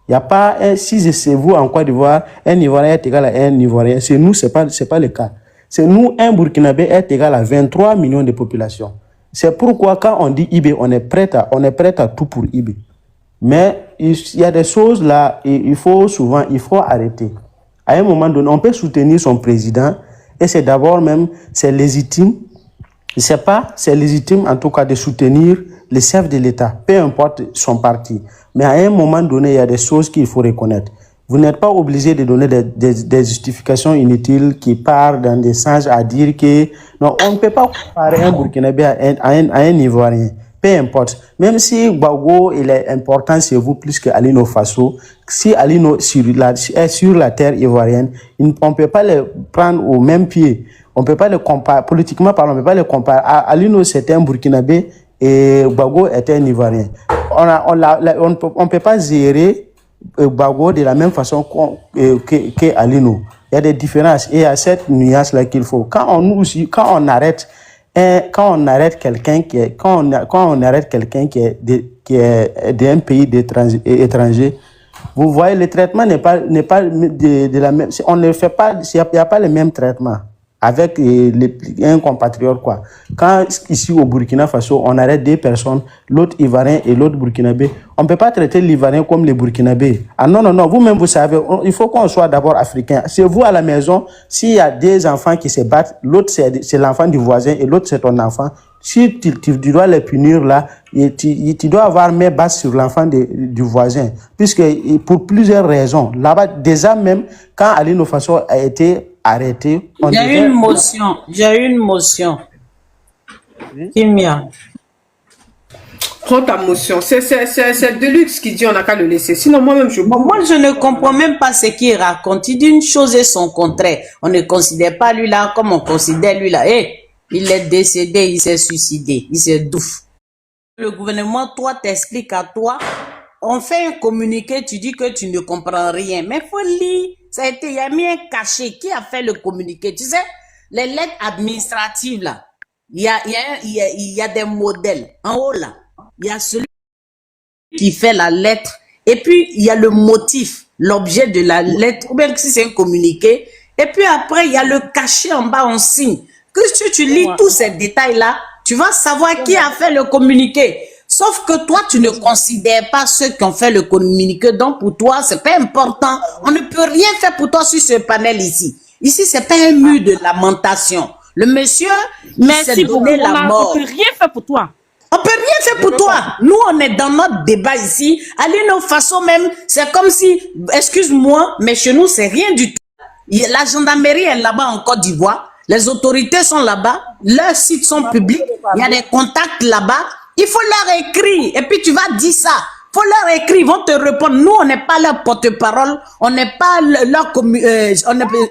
Il n'y a pas, si c'est vous en Côte d'Ivoire, un Ivoirien est égal à un Ivoirien. C'est nous, c'est pas le cas. C'est nous, un Burkinabé est égal à 23 millions de population. C'est pourquoi quand on dit IB, on est prêt à tout pour IB. Mais il y a des choses là, il faut arrêter. À un moment donné, on peut soutenir son président et c'est d'abord même, c'est légitime. C'est légitime en tout cas de soutenir le chef de l'État, peu importe son parti. Mais à un moment donné, il y a des choses qu'il faut reconnaître. Vous n'êtes pas obligé de donner des justifications inutiles qui partent dans des sens à dire que non, on ne peut pas comparer un Burkinabé à un Ivoirien. Peu importe. Même si Gbagbo il est important chez vous plus que Alino Faso, si Alino est sur la terre ivoirienne, on ne peut pas les prendre au même pied. On ne peut pas les comparer, politiquement parlant, on ne peut pas les comparer. Alino c'était un Burkinabé et Gbagbo était un Ivoirien. On ne peut pas gérer Gbagbo de la même façon que Alino. Il y a des différences et il y a cette nuance-là qu'il faut. Quand on arrête quelqu'un qui est d'un pays étranger, vous voyez, le traitement n'est pas de la même. On ne fait pas, il n'y a pas le même traitement. avec un compatriote, quoi. Quand ici au Burkina Faso, on arrête deux personnes, l'autre Ivoirien et l'autre Burkinabé, on ne peut pas traiter l'Ivoirien comme les Burkinabés. Ah non, non, non, vous-même vous savez, il faut qu'on soit d'abord africain. C'est vous à la maison, s'il y a des enfants qui se battent, l'autre c'est l'enfant du voisin et l'autre c'est ton enfant. Si tu dois les punir là, tu dois avoir main basse sur l'enfant du voisin. Puisque pour plusieurs raisons, là-bas, déjà même, quand Alino Faso a été arrêté, J'ai une motion. J'ai une motion. Kimia. Prends ta motion. C'est Deluxe qui dit on n'a qu'à le laisser. Sinon, moi-même, moi, je ne comprends même pas ce qu'il raconte. Il dit une chose et son contraire. On ne considère pas lui là comme on considère lui là. Hey, il est décédé, il s'est suicidé, il s'est douf. Le gouvernement, toi, t'explique à toi. On fait un communiqué, tu dis que tu ne comprends rien. Mais il faut lire. Ça a été, il y a mis un cachet. Qui a fait le communiqué? Tu sais, les lettres administratives là, il y a des modèles. En haut là, il y a celui qui fait la lettre. Et puis, il y a le motif, l'objet de la lettre. Ou bien si c'est un communiqué. Et puis après, il y a le cachet en bas, on signe. Que si tu lis tous ces détails-là, tu vas savoir qui a fait le communiqué. Sauf que toi, tu ne considères pas ceux qui ont fait le communiqué. Donc, pour toi, c'est pas important. On ne peut rien faire pour toi sur ce panel ici. Ici, c'est pas un mur de lamentation. Le monsieur, il s'est donné la mort. On ne peut rien faire pour toi. On peut rien faire pour toi. Nous, on est dans notre débat ici. À l'une façon même, c'est comme si, excuse-moi, mais chez nous, c'est rien du tout. La gendarmerie est là-bas en Côte d'Ivoire. Les autorités sont là-bas. Leurs sites sont publics. Il y a des contacts là-bas. Il faut leur écrire. Et puis tu vas dire ça. Il faut leur écrire. Ils vont te répondre. Nous, on n'est pas leur porte-parole. On n'est pas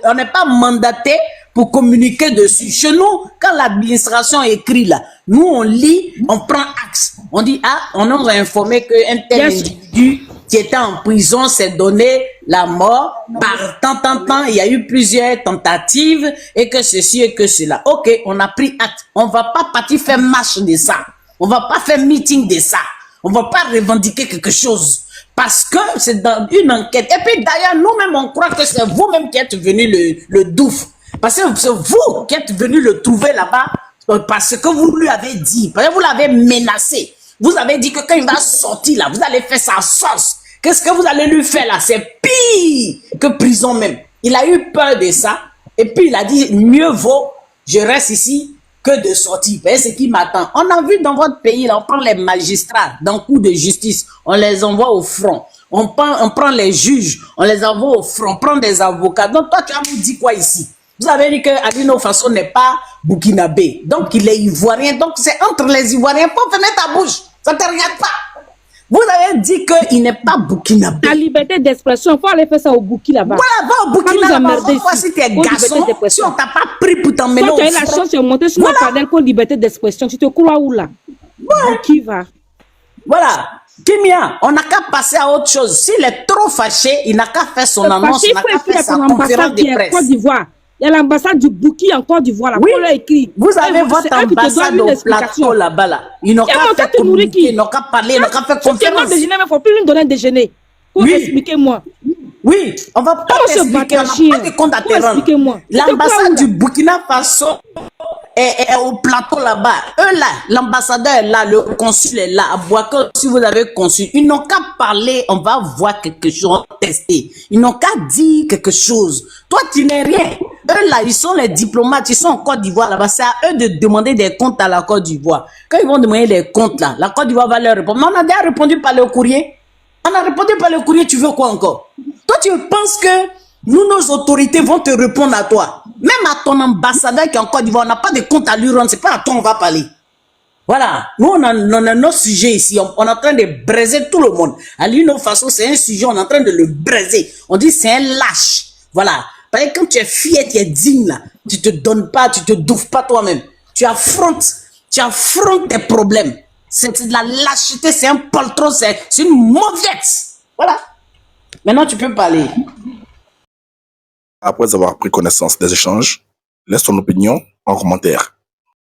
on n'est pas mandaté pour communiquer dessus. Chez nous, quand l'administration écrit là, nous on lit, on prend axe. On dit, ah, on nous a informé qu'un tel individu qui était en prison s'est donné la mort par tant, il y a eu plusieurs tentatives et que ceci et que cela. Ok, on a pris acte. On va pas partir faire marche de ça. On va pas faire meeting de ça. On va pas revendiquer quelque chose. Parce que c'est dans une enquête. Et puis d'ailleurs, nous-mêmes, on croit que c'est vous-même qui êtes venu le douf. Parce que c'est vous qui êtes venu le trouver là-bas. Parce que vous lui avez dit. Parce que vous l'avez menacé. Vous avez dit que quand il va sortir là, vous allez faire sa sauce. Qu'est-ce que vous allez lui faire là? C'est pire que prison même. Il a eu peur de ça. Et puis il a dit, mieux vaut, je reste ici que de sortir. Vous voyez ce qui m'attend. On a vu dans votre pays, là, on prend les magistrats dans le coup de justice. On les envoie au front. On prend les juges. On les envoie au front. On prend des avocats. Donc toi, tu as nous dit quoi ici? Vous avez dit que Alino Faso n'est pas burkinabé. Donc il est ivoirien. Donc c'est entre les Ivoiriens. Pour fermer ta bouche. Ça ne te regarde pas. Vous avez dit qu'il n'est pas burkinabé. La liberté d'expression, il faut aller faire ça au Burkina là-bas. Voilà, va au Burkina là-bas. On voit si tu es garçon, si on t'a pas pris pour t'emmener au front. Toi, tu as eu la chance de monter sur le panel pour liberté d'expression. Tu te crois où là? Qui va? Voilà. Kimia, on n'a qu'à passer à autre chose. S'il est trop fâché, il n'a qu'à faire son annonce, il n'a qu'à faire sa conférence de presse. Côte d'Ivoire. Il y a l'ambassade du Burkina en Côte d'Ivoire. Oui, vous avez votre ambassade au plateau là-bas. Là. Ils n'ont qu'à faire communiquer, ils n'ont qu'à parler, ils n'ont qu'à faire conférence. Il ne faut plus lui donner un déjeuner. Pour expliquer-moi. Oui, on va pas t'expliquer, on n'a pas de compte à te rendre. L'ambassade du Burkina Faso est au plateau là-bas. Eux là, l'ambassadeur est là, le consul est là. À Bouaké, si vous avez consul, ils n'ont qu'à parler, on va voir quelque chose, on va tester. Ils n'ont qu'à dire quelque chose. Toi, tu n'es rien. Eux là, ils sont les diplomates, ils sont en Côte d'Ivoire là-bas. C'est à eux de demander des comptes à la Côte d'Ivoire. Quand ils vont demander des comptes là, la Côte d'Ivoire va leur répondre. Mais on a déjà répondu par le courrier. On a répondu par le courrier, tu veux quoi encore? Toi, tu penses que nous, nos autorités vont te répondre à toi. Même à ton ambassadeur qui est en Côte d'Ivoire, on n'a pas de compte à lui rendre. C'est pas à toi on va parler. Voilà. Nous, on a notre sujet ici. On est en train de braiser tout le monde. À l'une façon, c'est un sujet, on est en train de le braiser. On dit c'est un lâche. Voilà. Parce que quand tu es fier, tu es digne là, tu te donnes pas, tu te douves pas toi-même. Tu affrontes tes problèmes. C'est de la lâcheté, c'est un poltron, c'est une mauviette. Voilà. Maintenant, tu peux parler. Après avoir pris connaissance des échanges, laisse ton opinion en commentaire.